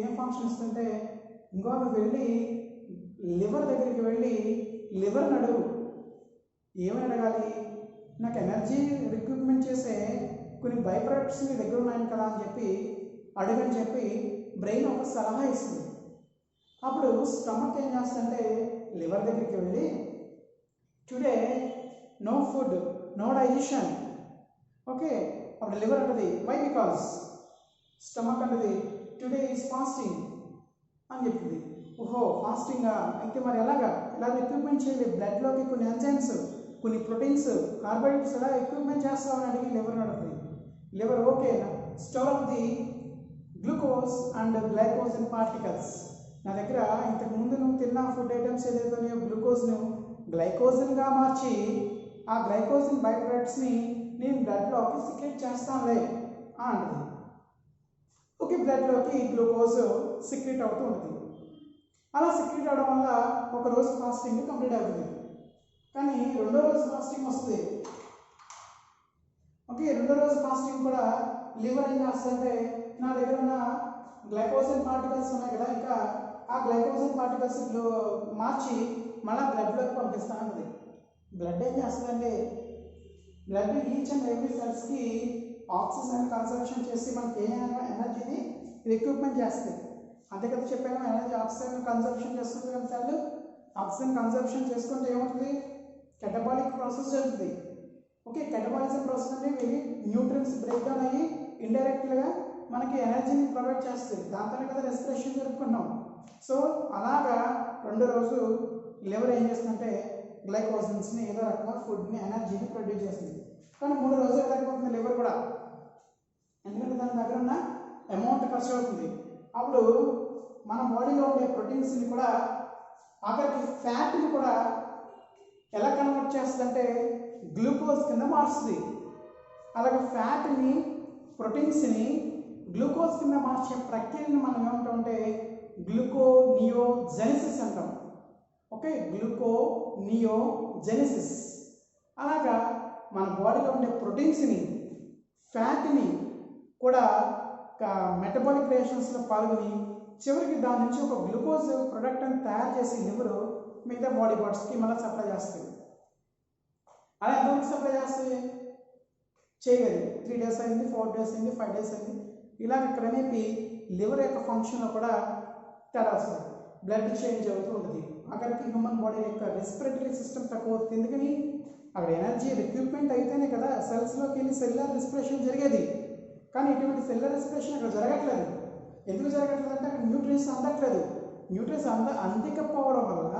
ఏం ఫంక్షన్ ఇస్తుంటే ఇంకో నువ్వు వెళ్ళి లివర్ దగ్గరికి వెళ్ళి లివర్ని అడుగు. ఏమని అడగాలి, నాకు ఎనర్జీ రిక్రూట్మెంట్ చేసే కొన్ని బై ప్రొడక్ట్స్ మీ దగ్గర ఉన్నాయి కదా అని చెప్పి అడుగని చెప్పి బ్రెయిన్ ఒక సలహా ఇస్తుంది. అప్పుడు స్టమక్ ఏం చేస్తుంటే లివర్ దగ్గరికి వెళ్ళి today no food no digestion. Okay, అప్పుడు లివర్ అంటది వై బికాస్. స్టమక్ అంటది టుడే ఈజ్ ఫాస్టింగ్ అని చెప్తుంది. ఓహో ఫాస్టింగా, అయితే మరి ఎలాగా ఎలా రిక్రూట్మెంట్ చేయాలి, బ్లడ్లోకి కొన్ని ఎంజైమ్స్, కొన్ని ప్రోటీన్స్, కార్బోహైడ్రేట్స్ ఎలా రిక్రూట్మెంట్ చేస్తామని అడిగి లివర్ అడుగుతుంది. Liver okay store of the glucose and glycogen particles. నా దగ్గర ఇంతకుముందు నువ్వు తిన్న ఫుడ్ ఐటమ్స్ ఏదైతే ఉన్నాయో గ్లూకోజ్ను గ్లైకోజన్గా మార్చి ఆ గ్లైకోజన్ బై ప్రొడక్ట్స్ని నేను బ్లడ్లోకి సిక్రెట్ చేస్తానులే అంటుంది. ఓకే, బ్లడ్లోకి గ్లూకోజ్ సిక్రెట్ అవుతూ ఉంటుంది. అలా సిక్రెట్ అవడం వల్ల ఒక రోజు ఫాస్టింగ్ కంప్లీట్ అవుతుంది. కానీ రెండో రోజు ఫాస్టింగ్ వస్తుంది. ఓకే, రెండో రోజు ఫాస్టింగ్ కూడా లివర్ ఏం చేస్తుందంటే నా దగ్గర ఉన్న గ్లైకోజన్ పార్టికల్స్ ఉన్నాయి కదా, ఇంకా ఆ గ్లైకోజన్ పార్టికల్స్ మార్చి మళ్ళీ బ్లడ్లోకి పంపిస్తాను. బ్లడ్ ఏం చేస్తుందంటే బ్లడ్ ఈచ్ అండ్ ఎవ్రీ సెల్స్కి ఆక్సిజన్ కన్సంప్షన్ చేసి మనకి ఏమైనా ఎనర్జీని రిక్రూట్మెంట్ చేస్తుంది. అంతే కదా చెప్పాను, ఎనర్జీ ఆక్సిజన్ కన్సంప్షన్ చేసుకుంటుంది కదా సెల్. ఆక్సిజన్ కన్సంప్షన్ చేసుకుంటే ఏమవుతుంది, కెటబాలిక్ ప్రాసెస్ జరుగుతుంది. ఓకే, కెటబాలిజం ప్రాసెస్ అంటే న్యూట్రియన్స్ బ్రేక్ డౌన్ అయ్యి ఇండైరెక్ట్గా మనకి ఎనర్జీని ప్రొవైడ్ చేస్తుంది. దాంతోనే కదా రెస్పిరేషన్ జరుపుకున్నాం. సో అలాగా రెండో రోజు లివర్ ఏం చేస్తుందంటే గ్లైకోజన్స్ని ఏదో రకంగా ఫుడ్ని ఎనర్జీని ప్రొడ్యూస్ చేస్తుంది. కానీ మూడో రోజు తగ్గిపోతుంది లివర్ కూడా, ఎందుకంటే దాని దగ్గర ఉన్న అమౌంట్ ఖర్చు అవుతుంది. అప్పుడు మన బాడీలో ఉండే ప్రోటీన్స్ని కూడా ఆఖరికి ఫ్యాట్ని కూడా ఎలా కన్వర్ట్ చేస్తుందంటే గ్లూకోజ్ కింద మారుస్తుంది. అలాగే ఫ్యాట్ని ప్రోటీన్స్ని గ్లూకోజ్ కింద మార్చే ప్రక్రియని మనం ఏమంటామంటే గ్లూకోనియోజెనిసిస్ అంటాం. Okay, gluconeogenesis. అలాగా మన బాడీలో ఉండే ప్రోటీన్స్ని ఫ్యాట్ని కూడా మెటబాలిక్ రియాక్షన్స్లో పాల్గొని చివరికి దాని నుంచి ఒక గ్లూకోజ్ ప్రొడక్ట్ అని తయారు చేసి లివర్ మిగతా బాడీ పార్ట్స్కి మళ్ళీ సప్లై చేస్తుంది. అలా ఎంతవరకు సప్లై చేస్తుంది చేయలేదు. 3 days అయింది, 4 days అయింది, 5 days అయింది. ఇలాగ క్రమేపీ లివర్ యొక్క ఫంక్షన్లో కూడా తేడా వస్తుంది. బ్లడ్ చేంజ్ అవుతూ ఉంటుంది. అక్కడికి హ్యూమన్ బాడీ యొక్క రెస్పిరేటరీ సిస్టమ్ తక్కువ అవుతుంది. ఎందుకని అక్కడ ఎనర్జీ రిక్రూట్మెంట్ అయితేనే కదా సెల్స్లోకి వెళ్ళి సెల్యులర్ రెస్పిరేషన్ జరిగేది. కానీ ఇటువంటి సెల్యులర్ రెస్పిరేషన్ అక్కడ జరగట్లేదు. ఎందుకు జరగట్లేదు అంటే అక్కడ న్యూట్రియన్స్ అందట్లేదు. న్యూట్రియన్స్ అందకపోవడం వల్ల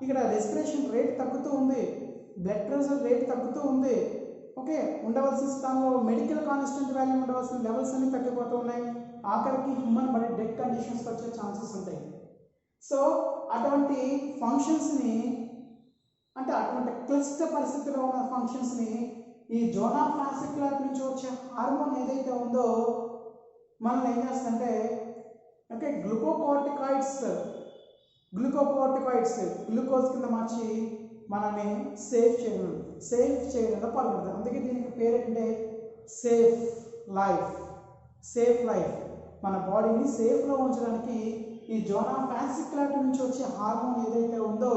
ఇక్కడ రెస్పిరేషన్ రేట్ తగ్గుతూ ఉంది, బ్లడ్ ప్రెషర్ రేట్ తగ్గుతూ ఉంది. ఓకే, ఉండవలసిన స్థానంలో మెడికల్ కాన్స్టెంట్ వాల్యూ ఉండవలసిన లెవెల్స్ అన్ని తగ్గిపోతూ ఉన్నాయి. ఆఖరికి హ్యూమన్ బాడీ డెడ్ కండిషన్స్కి వచ్చే ఛాన్సెస్ ఉంటాయి. సో అటువంటి ఫంక్షన్స్ని అంటే అటువంటి క్లిష్ట పరిస్థితిలో ఉన్న ఫంక్షన్స్ని ఈ జోనా ఫ్యాసిక్యులర్ నుంచి వచ్చే హార్మోన్ ఏదైతే ఉందో మనల్ని ఏం చేస్తుందంటే ఓకే గ్లూకోకార్టికాయిడ్స్ గ్లూకోజ్ కింద మార్చి మనల్ని సేఫ్ చేయడంలో పాల్గొంటుంది. అందుకే దీనికి పేరు ఏంటంటే సేఫ్ లైఫ్. మన బాడీని సేఫ్లో ఉంచడానికి ఈ జోనా ఫ్యాసిక్యులర్ నుంచి వచ్చే హార్మోన్ ఏదైతే ఉందో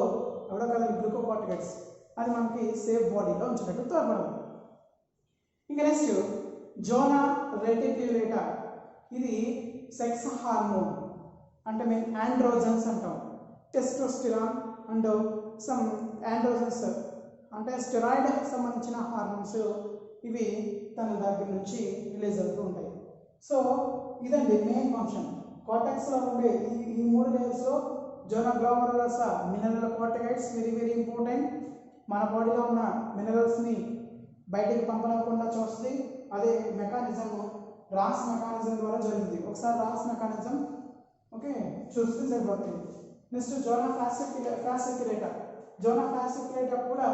ఎవడో కదా గ్లూకోకార్టికాయిడ్స్, అది మనకి సేఫ్ బాడీలో ఉంచడానికి తోడ్పడదు. ఇంకా నెక్స్ట్ జోనా రెటిక్యులేటా ఇది సెక్స్ హార్మోన్ అంటే మేము ఆండ్రోజన్స్ అంటాం. టెస్టోస్టిరాన్ అండ్ సమ్ ఆండ్రోజన్స్ అంటే స్టెరాయిడ్ సంబంధించిన హార్మోన్స్ ఇవి తన దగ్గర నుంచి రిలీజ్ అవుతూ ఉంటాయి. సో ఇదండి మెయిన్ ఫంక్షన్. కార్టెక్స్లో ఉండే ఈ 3 లేయర్స్లో zona glomerulosa mineral corticoids very very important. మన బాడీలో ఉన్న మినరల్స్ని బయటికి పంపకుండా చూస్తుంది. అదే మెకానిజం రాస్ మెకానిజం ద్వారా జరుగుతుంది. ఒకసారి రాస్ మెకానిజం ఓకే చూస్తే సరిపోతుంది. నెక్స్ట్ జోనా ఫ్యాసిక్యులేటా. జోనా ఫ్యాసిక్యులేటా కూడా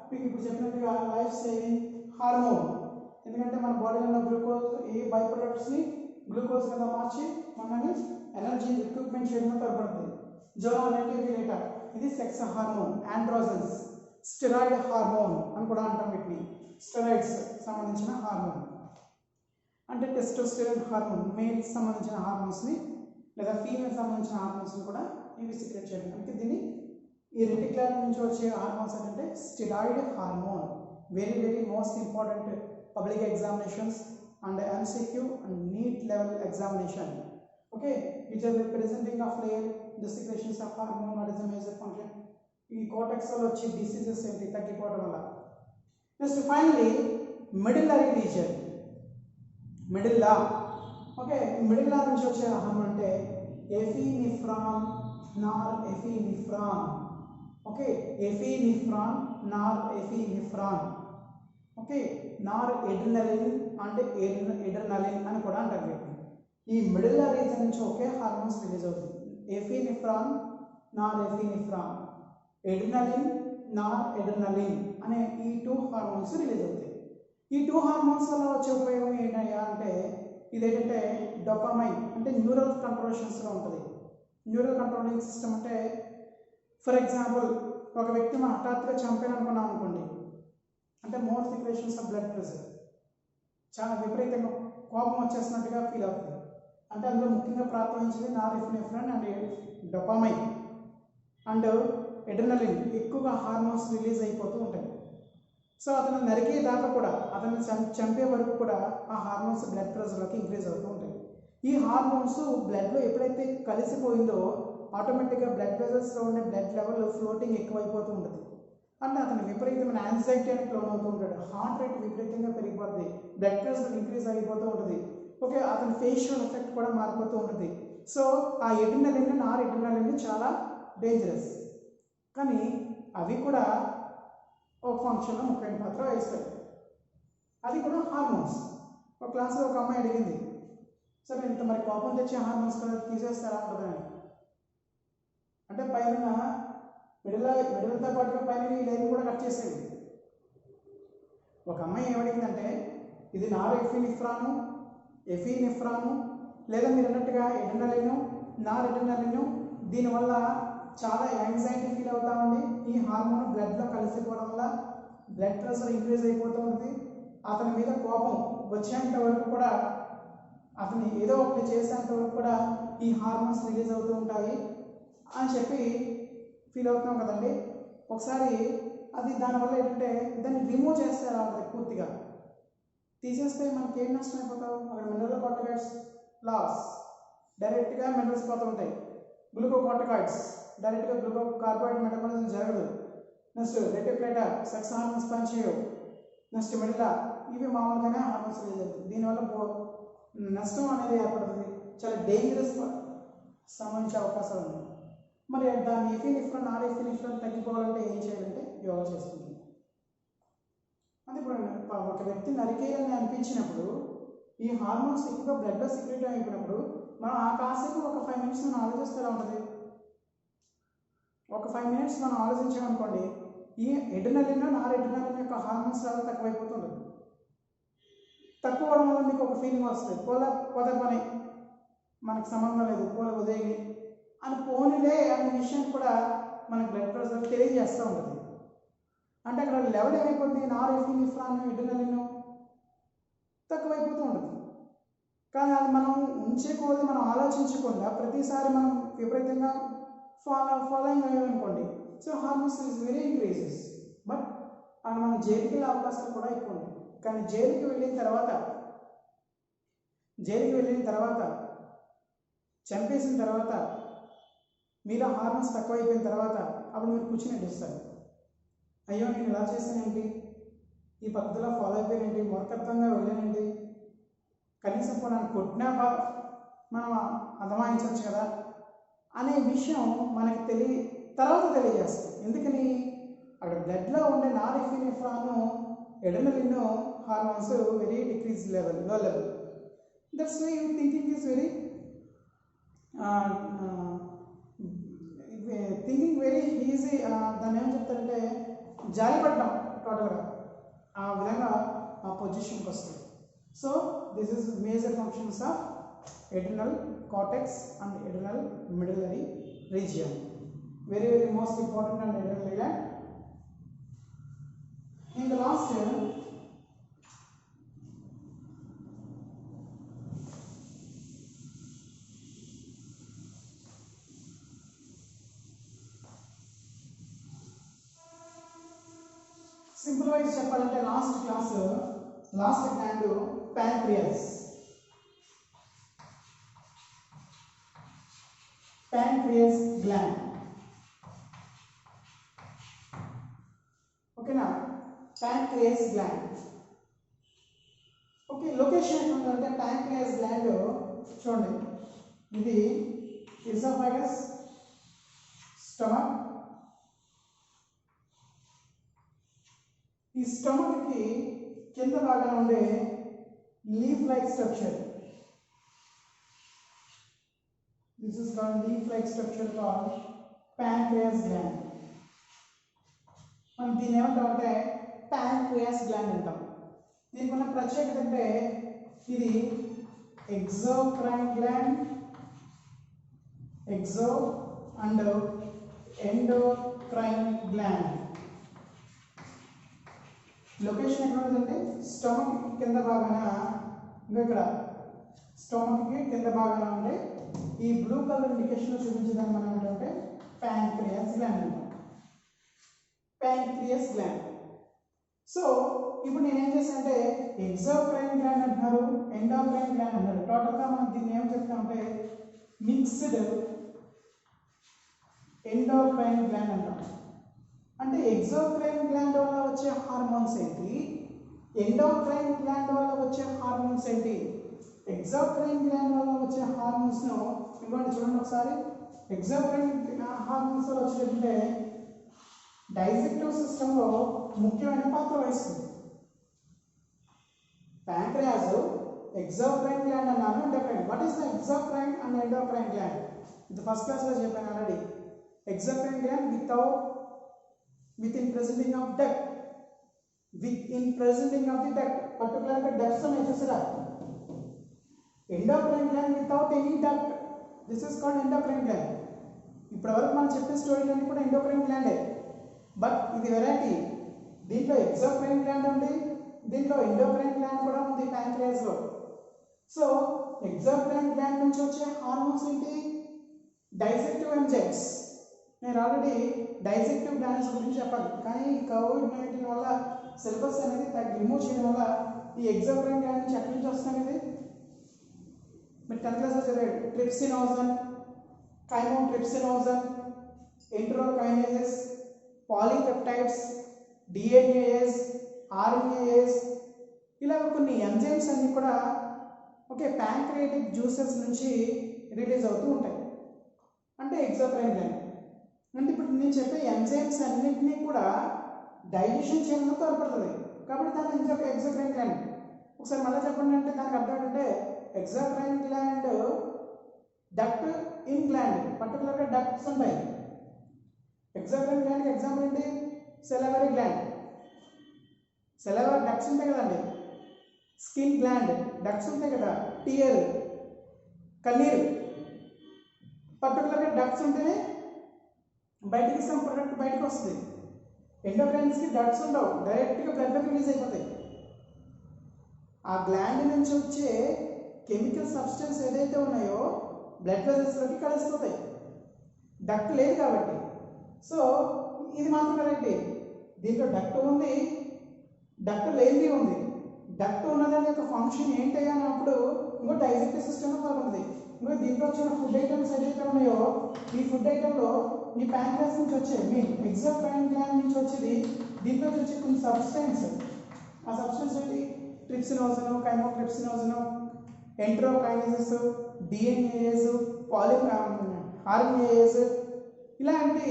మీకు ఇప్పుడు చెప్పినట్టుగా లైఫ్ సేవింగ్ హార్మోన్. ఎందుకంటే మన బాడీలో ఉన్న గ్లూకోజ్ ఈ బై ప్రొడక్ట్స్ని గ్లూకోజ్ కింద మార్చి మనని ఎనర్జీ ఎక్విప్మెంట్ చేయడంలో తోడ్పడుతుంది. జోనా రెటిక్యులేటా ఇది sex hormone, androgens, steroid hormone అని కూడా అంటాం. వీటిని స్టెరాయిడ్స్ సంబంధించిన హార్మోన్ అంటే టెస్టోస్టెరాన్ హార్మోన్ మేల్కి సంబంధించిన హార్మోన్స్ని లేదా ఫీమేల్ సంబంధించిన హార్మోన్స్ని కూడా ఇవి సీక్రెట్ చేయడం. అంటే దీన్ని ఈ రెటిక్యులర్ నుంచి వచ్చే హార్మోన్స్ ఏంటంటే steroid hormone. Very very most important public examinations and MCQ and NEET level examination. Okay which are representing of layer the secretions of hormone what is the major function. ఈ cortex వల్ల వచ్చే diseases ఏంటి తగ్గిపోవడం వల్ల. Next finally medullary region, medulla. Okay medulla నుంచి వచ్చే hormone అంటే ఎఫినిఫ్రాన్ నార్ ఎఫినిఫ్రాన్. Okay ఎఫినిఫ్రాన్ నార్ ఎఫినిఫ్రాన్. Okay నార్ adrenaline అంటే ఎడ్రినలిన్ అని కూడా అంటారు. ఈ మిడిల్ రీజన్ నుంచి ఒకే హార్మోన్స్ రిలీజ్ అవుతుంది. ఎఫినిఫ్రాన్ నార్ ఎఫినిఫ్రాన్, ఎడ్రినలిన్ నార్ ఎడ్రినలిన్ అనే ఈ 2 హార్మోన్స్ రిలీజ్ అవుతాయి. ఈ 2 హార్మోన్స్ వల్ల వచ్చే ఉపయోగం ఏంటయ్యా అంటే ఇదేంటంటే డోపామైన్ అంటే న్యూరల్ కంట్రోషన్స్లో ఉంటుంది. న్యూరల్ కంట్రోలింగ్ సిస్టమ్ అంటే ఫర్ ఎగ్జాంపుల్ ఒక వ్యక్తి మనం హఠాత్తుగా చంపాలనుకున్నాం అనుకోండి, అంటే more secretions of blood pressure, చాలా విపరీతంగా కోపం వచ్చేసినట్టుగా ఫీల్ అవుతుంది. అంటే అందులో ముఖ్యంగా ప్రాప్తించింది నారెఫినెఫ్రిన్ అండ్ డోపామైన్ అండ్ ఎడ్రినలిన్ ఎక్కువగా హార్మోన్స్ రిలీజ్ అయిపోతూ ఉంటాయి. సో అతను నరికే దాకా కూడా అతన్ని చంపే వరకు కూడా ఆ హార్మోన్స్ బ్లడ్ ప్రెషర్లోకి ఇంక్రీజ్ అవుతూ ఉంటాయి. ఈ హార్మోన్స్ బ్లడ్లో ఎప్పుడైతే కలిసిపోయిందో ఆటోమేటిక్గా బ్లడ్ ప్రెషర్స్లో ఉండే బ్లడ్ లెవెల్ ఫ్లోటింగ్ ఎక్కువైపోతూ ఉంటుంది. అంటే అతను విపరీతమైన యాంగ్జైటీ అని లోన్ అవుతూ ఉంటాడు. హార్ట్ రేట్ విపరీతంగా పెరిగిపోతుంది, బ్లడ్ ప్రెషర్ ఇంక్రీజ్ అయిపోతూ ఉంటుంది. ఓకే అతని ఫేషియల్ ఎఫెక్ట్ కూడా మారిపోతూ ఉంటుంది. సో ఆ ఎడ్రినలిన్ నార్ ఎడ్రినలిన్ చాలా డేంజరస్, కానీ అవి కూడా ఒక ఫంక్షన్లో ముఖ్యమైన పాత్ర వహిస్తాయి. అది కూడా హార్మోన్స్. ఒక క్లాస్లో ఒక అమ్మాయి అడిగింది, సరే ఇంత మరి కోపం తెచ్చే హార్మోన్స్ కదా తీసేస్తారా అంటుందని. అంటే పైన మిడిల్తో పాటుగా పైన ఈ లైన్ కూడా కట్ చేసేది. ఒక అమ్మాయి ఏమడిగిందంటే ఇది నార్ ఎఫినిఫ్రాను లేదా మీరు అన్నట్టుగా ఎడ్రినలిన్ నార్ ఎడ్రినలిన్, దీనివల్ల చాలా యాంగ్జైటీ ఫీల్ అవుతామండి. ఈ హార్మోన్ బ్లడ్లో కలిసిపోవడం వల్ల బ్లడ్ ప్రెషర్ ఇంక్రీజ్ అయిపోతూ ఉంటుంది. అతని మీద కోపం వచ్చేంత వరకు కూడా, అతని ఏదో ఒకటి చేసేంత వరకు కూడా ఈ హార్మోన్స్ రిలీజ్ అవుతూ ఉంటాయి అని చెప్పి ఫీల్ అవుతున్నాం కదండి. ఒకసారి అది దానివల్ల ఏంటంటే దాన్ని రిమూవ్ చేస్తే అలా ఉంటుంది, పూర్తిగా తీసేస్తే మనకి ఏం నష్టం అయిపోతావు. అక్కడ మినరల్ కార్టికాయిడ్స్ లాస్, డైరెక్ట్గా మినరల్స్ పోతూ ఉంటాయి. గ్లూకోకార్టికాయిడ్స్ డైరెక్ట్గా కార్బోహైడ్రేట్ మెటబాలిజం జరగదు. నెక్స్ట్ రెటిక్యులేటర్ సెక్స్ హార్మోన్స్ పనిచేయవు. నెక్స్ట్ మిడిల్లా ఇవి మామూలుగానే హార్మోన్స్ రిలీజ్ అవుతుంది. దీనివల్ల నష్టం అనేది ఏర్పడుతుంది, చాలా డేంజరస్ సంబంధించే అవకాశాలు ఉన్నాయి. మరి దాన్ని ఎఫినిఫ్రాన్ నార్ ఎఫినిఫ్రాన్ తగ్గిపోవాలంటే ఏం చేయాలంటే యోగా చేసుకుంటుంది. అది ఇప్పుడు ఒక వ్యక్తి నరికేయాలని అనిపించినప్పుడు ఈ హార్మోన్స్ ఎక్కువగా బ్లడ్లో సీక్రెట్ అయిపోయినప్పుడు మనం ఆ కాసేపు ఒక 5 minutes మనం ఆలోచిస్తే ఎలా ఉంటుంది. ఒక 5 minutes మనం ఆలోచించామనుకోండి, ఈ ఎడ్రినలిన్ నార్ ఎడ్రినలిన్ యొక్క హార్మోన్స్ లెవెల్ తక్కువైపోతుంది. తక్కువ అవడం వల్ల మీకు ఒక ఫీలింగ్ వస్తుంది, పోతే పని మనకు సంబంధం లేదు, వదిలేయి అని పోనీలే అనే విషయం కూడా మన బ్లడ్ ప్రెషర్ తెలియజేస్తూ ఉంటుంది. అంటే అక్కడ లెవెల్ ఏమైపోతుంది, నార్ ఎఫినిఫ్రాన్ ఎడ్రినలిన్ తక్కువైపోతూ ఉంటుంది. కానీ అది మనం ఉంచే కొద్ది మనం ఆలోచించకుండా ప్రతిసారి మనం విపరీతంగా ఫాలోయింగ్ అయ్యామనుకోండి, so hormones is very increases. But అది మన జైలుకి వెళ్ళే అవకాశాలు కూడా ఎక్కువ ఉంటాయి. కానీ జైలుకి వెళ్ళిన తర్వాత జైలుకి వెళ్ళిన తర్వాత, చంపేసిన తర్వాత, మీలో హార్మోన్స్ తక్కువైపోయిన తర్వాత అప్పుడు మీరు కూర్చుని ఏడుస్తారు. అయ్యో నేను ఇలా చేశానేంటి, ఈ పద్ధతిలో ఫాలో అయిపోయినేంటి, మూర్ఖత్వంగా వెళ్ళానండి, కనీసం నన్ను కొట్టినా మనం అధమాయించవచ్చు కదా అనే విషయం మనకి తర్వాత తెలియజేస్తుంది. ఎందుకని అక్కడ బ్లడ్లో ఉండే norepinephrine, adrenaline hormones very decrease level, low level. That's why thinking is very thinking very easy. దాన్ని ఏమని చెప్తారంటే జారిపడ్డాం టోటల్గా, ఆ విధంగా ఆ పొజిషన్కి వస్తుంది. So this is major functions of adrenal cortex and adrenal medullary region. Very most important and adrenal gland. In the last simple wise చెప్పాలంటే last gland pancreas. Pancreas gland. Okay na, pancreas gland. Okay, location అంటే pancreas gland చూడండి, ఇది esophagus, stomach. ఈ stomach కి కింద భాగాన ఉండే leaf like structure, this is called leaf-like structure called pancreas gland. మనం దీని ఏమంటామంటే pancreas gland అంటాం. దీనికి ఉన్న ప్రత్యేకత అంటే ఇది exocrine gland, exo and endocrine gland. Location ఎక్కడ ఉందంటే స్టమక్ కింద భాగాన, ఇంకా ఇక్కడ స్టమక్ కి కింద భాగాన ఉండే ఈ బ్లూ కలర్ ఇండికేషన్ చూపించడానికి మనం ఏంటంటే ప్యాంక్రియాస్ గ్లాండ్ అంటాం. Pancreas gland. సో ఇప్పుడు నేను ఏం చేశానంటే ఎగ్జోక్రైన్ గ్లాండ్ అంటున్నారు, ఎండోక్రైన్ గ్లాండ్ అంటారు. టోటల్గా మనం దీన్ని ఏం చెప్తామంటే మిక్స్డ్ ఎండోక్రైన్ గ్లాండ్ అంటాం. అంటే ఎగ్జోక్రైన్ గ్లాండ్ వల్ల వచ్చే హార్మోన్స్ ఏంటి, ఎండోక్రైన్ గ్లాండ్ వల్ల వచ్చే హార్మోన్స్ ఏంటి? ఎగ్జోక్రైన్ గ్లాండ్ వల్ల వచ్చే హార్మోన్స్ ను ఇవ్వండి చూడండి ఒకసారి. ఎగ్జోక్రైన్ హార్మోన్స్ వల్ల వచ్చేటంటే డైజెస్టివ్ సిస్టమ్ లో ముఖ్యమైన పాత్ర వహిస్తుంది. ప్యాంక్రియాస్ ఎగ్జోక్రైన్ గ్లాండ్ అన్నాను, endocrine. What is the exocrine and endocrine gland? ఇది ఫస్ట్ క్లాస్ లో చెప్పాను already. Exocrine gland within presenting of duct, within presenting of the duct, particularly ducts are necessary. Endocrine gland without any duct, this is called endocrine gland. ఇప్పటివరకు మనం చెప్పిన స్టోరీలు అన్ని కూడా endocrine గ్లాండే, but ఇది వెరైటీ. దీంట్లో ఎగ్జోక్రైన్ గ్లాండ్ ఉంది, దీంట్లో ఎండోక్రైన్ గ్లాండ్ కూడా ఉంది ప్యాంక్రియాస్ లో. సో ఎగ్జోక్రైన్ గ్లాండ్ నుంచి వచ్చే హార్మోన్స్ ఏంటి? Digestive enzymes. నేను ఆల్రెడీ డైజెస్టివ్ గ్లాండ్స్ గురించి చెప్పాలి, కానీ కోవిడ్-19 వల్ల సిలబస్ అనేది రిమూవ్ చేయడం వల్ల ఈ ఎగ్జోక్రైన్ గ్లాండ్ నుంచి ఎక్కడి నుంచి వస్తుంది? ఇది మీరు 10th క్లాస్లో చదివారు. ట్రిప్సినోజన్, కైమోట్రిప్సినోజన్, ఎంటరోకైనేజెస్, పాలీపెప్టైడ్స్, డిఎన్ఏస్, ఆర్ఎన్ఏస్, ఇలా కొన్ని ఎంజైమ్స్ అన్నీ కూడా ఓకే ప్యాంక్రియాటిక్ జ్యూసెస్ నుంచి రిలీజ్ అవుతూ ఉంటాయి. అంటే ఎగ్జోక్రైన్ గ్లాండ్ అంటే ఇప్పుడు నేను చెప్పే ఎంజైమ్స్ అన్నింటినీ కూడా డైజెషన్ చేయడంలో తోడ్పడుతుంది, కాబట్టి దాన్ని ఎగ్జోక్రైన్ గ్లాండ్. ఒకసారి మళ్ళీ చెప్పండి అంటే దానికి అర్థం ఏంటంటే exocrine gland duct in gland, పర్టికులర్గా డక్ట్స్ ఉంటాయి. ఎగ్జోక్రైన్ గ్లాండ్కి ఎగ్జాంపుల్ ఏంటి? Salivary gland. సెలవరీ డక్ట్స్ ఉంటాయి కదండి. స్కిన్ గ్లాండ్ డక్ట్స్ ఉంటాయి కదా. టియర్, కన్నీరు, పర్టికులర్గా డక్ట్స్ ఉంటేనే బయటికి సమ్ ప్రొడక్ట్ బయటకు వస్తుంది. ఎండోక్రైన్స్కి డక్ట్స్ ఉండవు, డైరెక్ట్గా బ్లడ్లోకి రిలీజ్ అయిపోతాయి. ఆ గ్లాండ్ నుంచి వచ్చే కెమికల్ సబ్స్టెన్స్ ఏదైతే ఉన్నాయో బ్లడ్ వెజల్స్లోకి కలిసిపోతాయి, డక్ట్ లేదు కాబట్టి. సో ఇది మాత్రం కరెక్టే. దీంట్లో డక్ట్ ఉంది, డక్ట్ లేనిది ఉంది. డక్ట్ ఉన్నదాని యొక్క ఫంక్షన్ ఏంటి అన్నప్పుడు ఇంకో డైజెస్టివ్ సిస్టమ్ పాల్గొంటుంది. ఇంకో దీంట్లో వచ్చిన ఫుడ్ ఐటమ్స్ ఏదైతే ఉన్నాయో ఈ ఫుడ్ ఐటంలో నీ ప్యాంక్రియాస్ నుంచి వచ్చే మీన్ ఎగ్జోక్రైన్ గ్లాండ్ నుంచి వచ్చేది దీంట్లో వచ్చే కొన్ని సబ్స్టెన్స్. ఆ సబ్స్టెన్స్ ఏంటి? Trypsinogen, chymotrypsinogen, enterokinases, DNases, RNases ఇలాంటి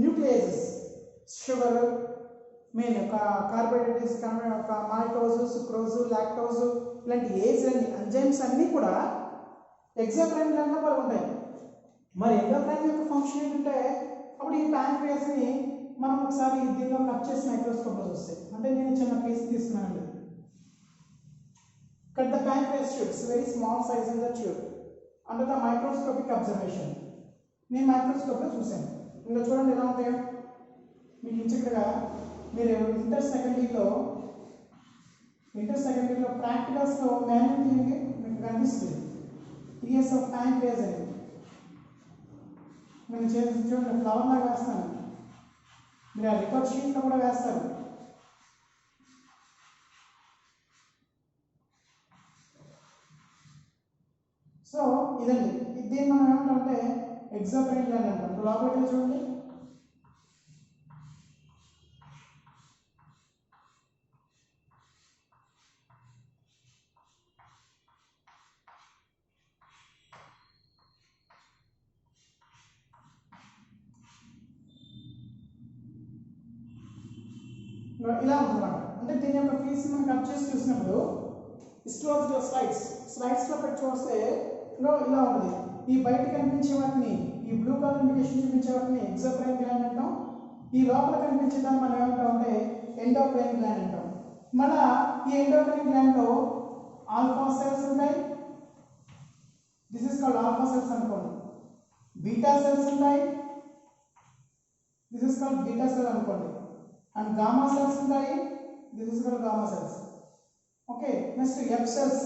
nucleases, sugar main carbohydrates, maltose, sucrose, lactose ఇలాంటి ఏజ్ అన్ని ఎంజైమ్స్ అన్నీ కూడా ఎగ్జోక్రైన్ గ్లాండ్లో పాల్గొంటాయి. మరి ఎండోక్రైన్ యొక్క ఫంక్షన్ ఏంటంటే అప్పుడు ఈ ప్యాంక్రియాస్ని మనం ఒకసారి దీనిలో కట్ చేసి మైక్రోస్కోప్లో చూస్తే, అంటే నేను చిన్న పీస్ తీసుకున్నానండి. Cut the pancreas tubes, very small size in the tube, under the microscopic observation. నేను మైక్రోస్కోప్లో చూశాను. ఇంకా చూడండి ఎలా ఉంటాయో. మీకు ఇంచక్కడగా మీరు ఇంటర్ సెకండ్ ఇయర్లో ప్రాక్టికల్స్లో మాన్యువల్ తీయండి, మీకు కనిపిస్తుంది టీఎస్ ఆఫ్ ప్యాంక్రియాస్ అని. నేను చేసి చూడండి ఫ్లవర్ లాగా వేస్తాను, మీరు ఆ రికార్డ్ షీట్లో కూడా వేస్తారు. సో ఇదండి, దీన్ని మనం ఏమంటామంటే ఎగ్జోక్రైన్ గ్లాండ్ అంటాం. లోపలికి చూడండి, ఇలా ఉందన్నమాట. అంటే దీని యొక్క పీస్ మనం కట్ చేసి చూసినప్పుడు హిస్టాలజికల్ స్లైడ్స్లో పెట్టి చూస్తే ఇలా ఉంటుంది. ఈ బయట కనిపించే వాటిని, ఈ బ్లూ కలర్ ఇండికేషన్ చూపించే వాటిని ఎగ్జోక్రైన్ గ్లాండ్ అంటాం. ఈ లోపల కనిపించే దాన్ని మనం ఏమంటాం అంటే ఎండోక్రైన్ గ్లాండ్ అంటాం. మళ్ళా ఈ ఎండోక్రైన్ గ్లాండ్లో ఆల్ఫా సెల్స్ ఉంటాయి, this is called alpha cells అనుకోండి. బీటా సెల్స్ ఉంటాయి, this is called beta cell అనుకోండి. అండ్ గామా సెల్స్ ఉంటాయి, this is called gamma cells. Okay, next F cells,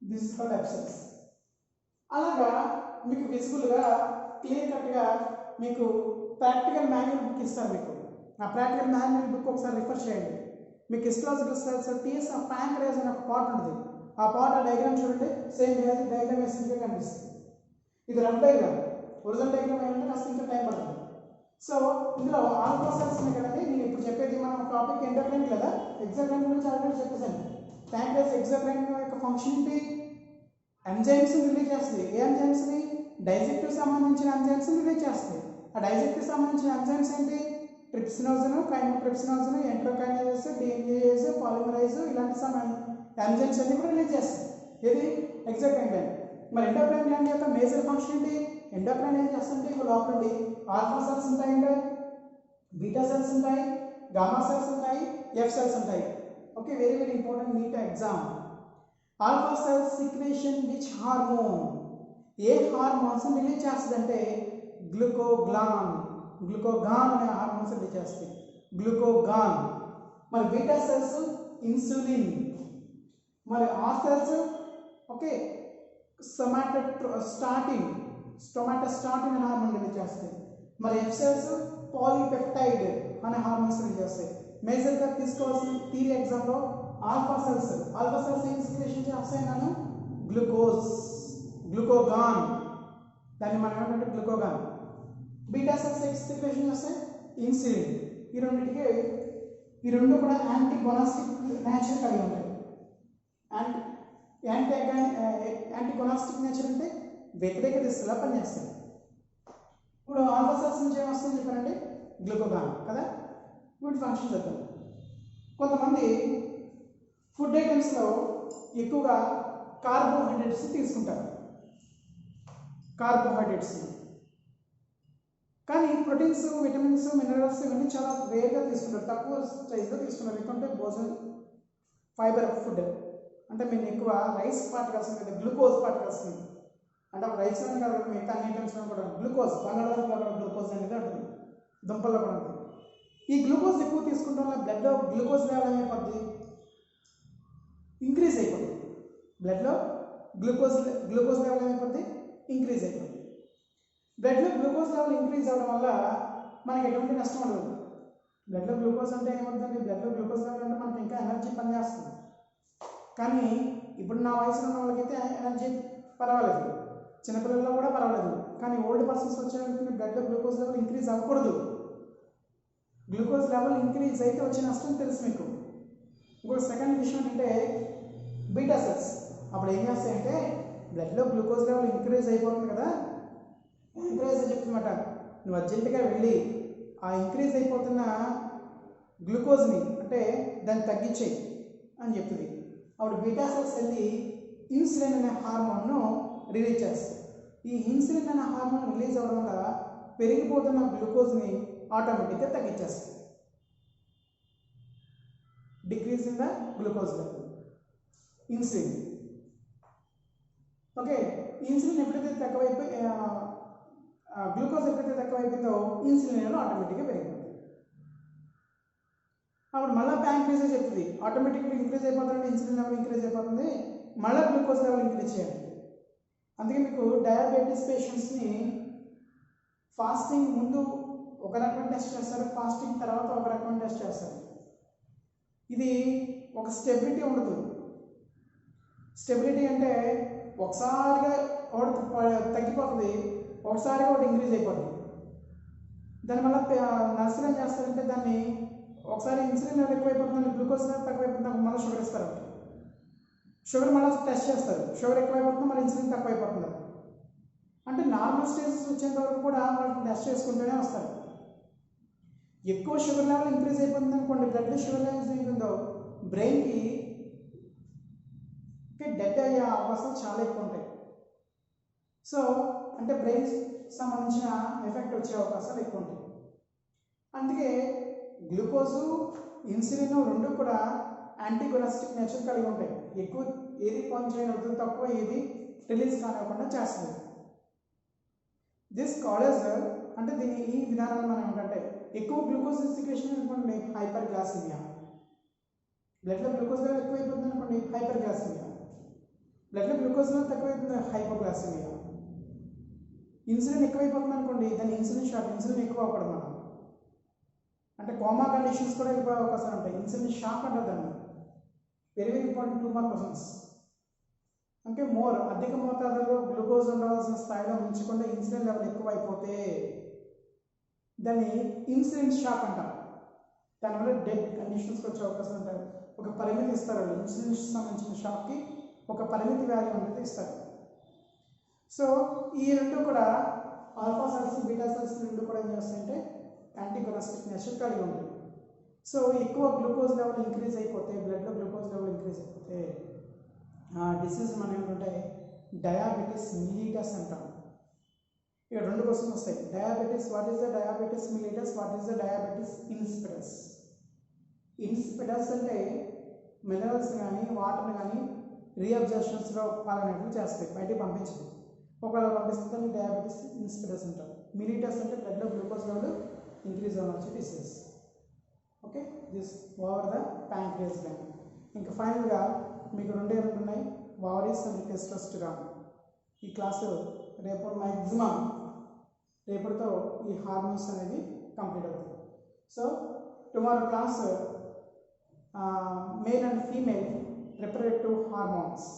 this is called F cells. అలాగా మీకు విజిబుల్గా clear కట్గా మీకు practical manual book ఇస్తారు. మీకు ఆ ప్రాక్టికల్ మాన్యువల్ బుక్ ఒకసారి రిఫర్ చేయండి. మీకు histological cells TS of pancreas అనే ఒక పార్ట్ ఉంటుంది. ఆ పార్ట్ ఆ డయాగ్రామ్ చూడండి, సేమ్ డయాగ్రామ్ వేసిందిగా కనిపిస్తుంది. ఇది రఫ్ డయాగ్రామ్, ఒరిజినల్ డయాగ్రామ్ ఏంటంటే కాస్త ఇంకా టైం పడుతుంది. సో ఇందులో ఆల్ఫా సెల్స్ ఉన్నాయి కదండి. నేను ఇప్పుడు చెప్పేది మనం టాపిక్ ఎండోక్రైన్ కదా, ఎగ్జోక్రైన్ గురించి ఆల్రెడీ చెప్పేసాను. ప్యాంక్రియాస్ ఎగ్జోక్రైన్ యొక్క ఫంక్షన్ ఏంటి? ఎంజైమ్స్ రిలీజ్ చేస్తుంది. ఏ ఎంజైమ్స్ని? డైజెస్టివ్ సంబంధించిన ఎంజైమ్స్ రిలీజ్ చేస్తుంది. ఆ డైజెస్టివ్ సంబంధించిన ఎంజైమ్స్ ఏంటి? Trypsinogen, chymotrypsinogen, enterokinases, DNAs, polymerise ఇలాంటి ఎంజైమ్స్ అన్ని కూడా రిలీజ్ చేస్తాయి. ఇది ఎగ్జోక్రైన్ గ్లాండ్. మరి ఎండోక్రైన్ గ్లాండ్ యొక్క మేజర్ ఫంక్షన్ ఏంటి? ఎండోక్రైన్ ఏం చేస్తుంటే ఇప్పుడు లోపల ఆల్ఫా సెల్స్ ఉంటాయండి, బీటా సెల్స్ ఉంటాయి, గామా సెల్స్ ఉంటాయి, ఎఫ్ సెల్స్ ఉంటాయి. Okay, very very important NEET exam. Alpha cells secretion which hormone? A hormones release చేస్తుందంటే గ్లూకోగాన్ అనే హార్మోన్స్ రిలీజ్ చేస్తాయి, గ్లూకోగాన్. మరి బీటా సెల్స్ ఇన్సులిన్. మరి ఆ సెల్స్ ఓకే స్టొమాటోస్టాటిన్ అనే హార్మోన్ రిలీజ్ చేస్తాయి. మరి ఎఫ్ సెల్స్ పాలీపెప్టైడ్ అనే హార్మోన్స్ రిలీజ్ చేస్తాయి. మేజర్గా తీసుకోవాల్సిన థియరీ ఎగ్జామ్లో ఆల్ఫా సెల్స్ ఏం సిక్రేషన్ చేస్తాయి? నన్ను గ్లూకోగాన్, దాన్ని మనం ఏమంటే గ్లూకోగాన్. బీటా సెల్స్ ఏం సిక్రేషన్ చేస్తాయి? ఇన్సులిన్. ఈ రెండు కూడా యాంటీగోనాస్టిక్ నేచర్ కలిగి ఉంటాయి. యాంటీగోనాస్టిక్ నేచర్ అంటే వ్యతిరేక దిశలో పనిచేస్తాయి. ఇప్పుడు ఆల్ఫా సెల్స్ నుంచి ఏమొస్తుందని చెప్పారంటే గ్లూకోగాన్ కదా. వీటి ఫంక్షన్ చెప్తాం. కొంతమంది ఫుడ్ ఐటమ్స్లో ఎక్కువగా కార్బోహైడ్రేట్స్ తీసుకుంటారు, కానీ ప్రోటీన్స్, విటమిన్స్, మినరల్స్ ఇవన్నీ చాలా రేర్గా తీసుకుంటారు, తక్కువ సైజ్లో తీసుకుంటారు. ఎందుకంటే భోజనం ఫైబర్ ఫుడ్ అంటే మేము ఎక్కువ రైస్ పార్టికల్స్ మీద గ్లూకోజ్ పార్టికల్స్ మీద, అంటే అప్పుడు రైస్లో కాదు మిగతా అన్ని ఐటమ్స్లో కూడా గ్లూకోజ్, బంగాళాదుంపలో కూడా గ్లూకోజ్ అనేది ఉంటుంది, దుంపల్లో కూడా ఉంటుంది. ఈ గ్లూకోజ్ ఎక్కువ తీసుకుంటాం వల్ల బ్లడ్లో గ్లూకోజ్ లెవెల్ ఏమైపోద్ది? ఇంక్రీజ్ అయిపోతుంది. బ్లడ్లో గ్లూకోజ్ లెవెల్ ఏమైపోద్ది? ఇంక్రీజ్ అయిపోతుంది. బ్లడ్లో గ్లూకోజ్ లెవెల్ ఇంక్రీజ్ అవ్వడం వల్ల మనకి ఎటువంటి నష్టం ఉండదు. బ్లడ్లో గ్లూకోజ్ అంటే ఏమవుతుందండి, బ్లడ్లో గ్లూకోజ్ లెవెల్ అంటే మనకి ఇంకా ఎనర్జీ పనిచేస్తుంది. కానీ ఇప్పుడు నా వయసులో ఉన్న వాళ్ళకైతే ఎనర్జీ పర్వాలేదు, చిన్నపిల్లల్లో కూడా పర్వాలేదు. కానీ ఓల్డ్ పర్సన్స్ వచ్చేటప్పుడు బ్లడ్లో గ్లూకోజ్ లెవెల్ ఇంక్రీజ్ అవ్వకూడదు. గ్లూకోజ్ లెవెల్ ఇంక్రీజ్ అయితే వచ్చే నష్టం తెలుసు మీకు. ఇంకొక సెకండ్ విషయం ఏంటంటే బీటా సెల్స్ అప్పుడు ఏం చేస్తాయంటే బ్లడ్లో గ్లూకోజ్ లెవెల్ ఇంక్రీజ్ అయిపోతుంది కదా, ఇంక్రీజ్ అని చెప్తున్నమాట, నువ్వు అర్జెంటుగా వెళ్ళి ఆ ఇంక్రీజ్ అయిపోతున్న గ్లూకోజ్ని అంటే దాన్ని తగ్గించేయి అని చెప్తుంది. అప్పుడు బీటా సెల్స్ వెళ్ళి ఇన్సులిన్ అనే హార్మోన్ను రిలీజ్ చేస్తాయి. ఈ ఇన్సులిన్ అనే హార్మోన్ రిలీజ్ అవ్వడం వల్ల పెరిగిపోతున్న గ్లూకోజ్ని ఆటోమేటిక్గా తగ్గించేస్తుంది. Decrease in the glucose level, insulin. Okay, insulin ఎప్పుడైతే తక్కువైపోయి గ్లూకోజ్ ఎప్పుడైతే తక్కువైపోయిందో ఇన్సులిన్ లెవెల్ ఆటోమేటిక్గా పెరిగిపోతుంది. అప్పుడు మళ్ళీ ప్యాంక్రీజ్ చెప్తుంది ఆటోమేటిక్గా ఇంక్రీజ్ అయిపోతుందంటే ఇన్సులిన్ లెవెల్ ఇంక్రీజ్ అయిపోతుంది, మళ్ళీ గ్లూకోజ్ లెవెల్ ఇంక్రీజ్ చేయాలి. అందుకే మీకు డయాబెటీస్ పేషెంట్స్ని ఫాస్టింగ్ ముందు ఒక రకమైన టెస్ట్ చేస్తారు, ఫాస్టింగ్ తర్వాత ఒక రకమైన టెస్ట్ చేస్తారు. ఇది ఒక స్టెబిలిటీ ఉండదు. స్టెబిలిటీ అంటే ఒకసారిగా ఒకటి తగ్గిపోతుంది, ఒకసారిగా ఒకటి ఇంక్రీజ్ అయిపోతుంది. దానివల్ల నర్సులు ఏం చేస్తారంటే దాన్ని ఒకసారి ఇన్సులిన్ లెవెల్ ఎక్కువైపోతుంది, గ్లూకోజ్ లెవెల్ తక్కువైపోతుంది, మళ్ళీ షుగర్ ఇస్తారు. షుగర్ మళ్ళీ టెస్ట్ చేస్తారు, షుగర్ ఎక్కువైపోతుంది, మళ్ళీ ఇన్సులిన్ తక్కువైపోతుంది. అంటే నార్మల్ స్టేజెస్ వచ్చేంత వరకు కూడా వాళ్ళకి టెస్ట్ చేసుకుంటూనే వస్తారు. ఎక్కువ షుగర్ లెవెల్ ఇంక్రీజ్ అయిపోతుంది అనుకోండి, బ్లడ్లో షుగర్ లెవెల్స్ ఏంటుందో బ్రెయిన్కి డెడ్ అయ్యే అవకాశాలు చాలా ఎక్కువ ఉంటాయి. సో అంటే బ్రెయిన్ సంబంధించిన ఎఫెక్ట్ వచ్చే అవకాశాలు ఎక్కువ ఉంటాయి. అందుకే గ్లూకోజు ఇన్సులిన్ రెండు కూడా యాంటీకొలెస్టిక్ నేచర్ కలిగి ఉంటాయి. ఎక్కువ ఏది పని చేయనవుతుంది, తక్కువ ఏది రిలీజ్ కానివ్వకుండా చేస్తుంది. దిస్ కాలేజ్ అంటే దీని ఈ విధానాన్ని మనం ఏంటంటే ఎక్కువ గ్లూకోజ్ సిక్రేషన్ అనుకోండి హైపర్ గ్లాసిమియా, బ్లడ్లో గ్లూకోజ్ లెవెల్ ఎక్కువైపోతుంది అనుకోండి హైపర్ గ్లాసిమియా, బ్లడ్లో గ్లూకోజ్ లెవెల్ తక్కువైపోతుంది హైపోగ్లాసిమియా. ఇన్సులిన్ ఎక్కువైపోతుంది అనుకోండి దాన్ని ఇన్సులిన్ షాక్, ఇన్సులిన్ ఎక్కువ అవ్వకూడదు మనం అంటే కోమా కండిషన్స్ కూడా వెళ్ళిపోయే అవకాశాలు ఉంటాయి. ఇన్సులిన్ షాక్ అంటారు దాన్ని. Very very important 2 mark questions. అంటే అధిక మోతాదులో గ్లూకోజ్ ఉండవలసిన స్థాయిలో ఉంచకుండా ఇన్సులిన్ లెవెల్ ఎక్కువ అయిపోతే దాన్ని ఇన్సులిన్ షాక్ అంటారు. దానివల్ల డెడ్ కండిషన్స్కి వచ్చే అవకాశం ఉంటాయి. ఒక పరిమితి ఇస్తారు వాళ్ళు, ఇన్సులిన్ సంబంధించిన షాక్కి ఒక పరిమితి వాల్యూ అనేది ఇస్తారు. సో ఈ రెండు కూడా ఆల్ఫా సెల్స్ బీటా సెల్స్ రెండు కూడా ఏం చేస్తాయంటే యాంటీకొలెస్టిక్ నేచర్ కలిగి ఉంటాయి. సో ఎక్కువ గ్లూకోజ్ లెవెల్ ఇంక్రీజ్ అయిపోతే, బ్లడ్లో గ్లూకోజ్ లెవెల్ ఇంక్రీజ్ అయిపోతే డిసీజ్ మనం ఏంటంటే డయాబెటీస్ మిలిటస్ అంటాం. ఇక్కడ రెండు క్వశ్చన్స్ వస్తాయి. Diabetes, what is the diabetes mellitus, what is the diabetes insipidus. Insipidus అంటే మినరల్స్ కానీ వాటర్ని కానీ రీఅబ్జర్షన్స్లో పాల్గొనేట్లు చేస్తాయి, బయటికి పంపించదు. ఒకవేళ పంపిస్తే దాన్ని డయాబెటీస్ ఇన్సిపిడస్ అంటారు. మిలిటస్ అంటే బ్లడ్లో గ్లూకోజ్ లెవెల్ ఇంక్రీజ్ అవ్వచ్చు disease. Okay, this over the pancreas gland. ఇంకా ఫైనల్గా మీకు రెండే ఉన్నాయి, వారీస్ అండ్ టెస్టోస్టెరాన్. ఈ క్లాసు రేపు మ్యాక్సిమం రేపటితో ఈ హార్మోన్స్ అనేది కంప్లీట్ అవుతుంది. So tomorrow class male and female reproductive hormones.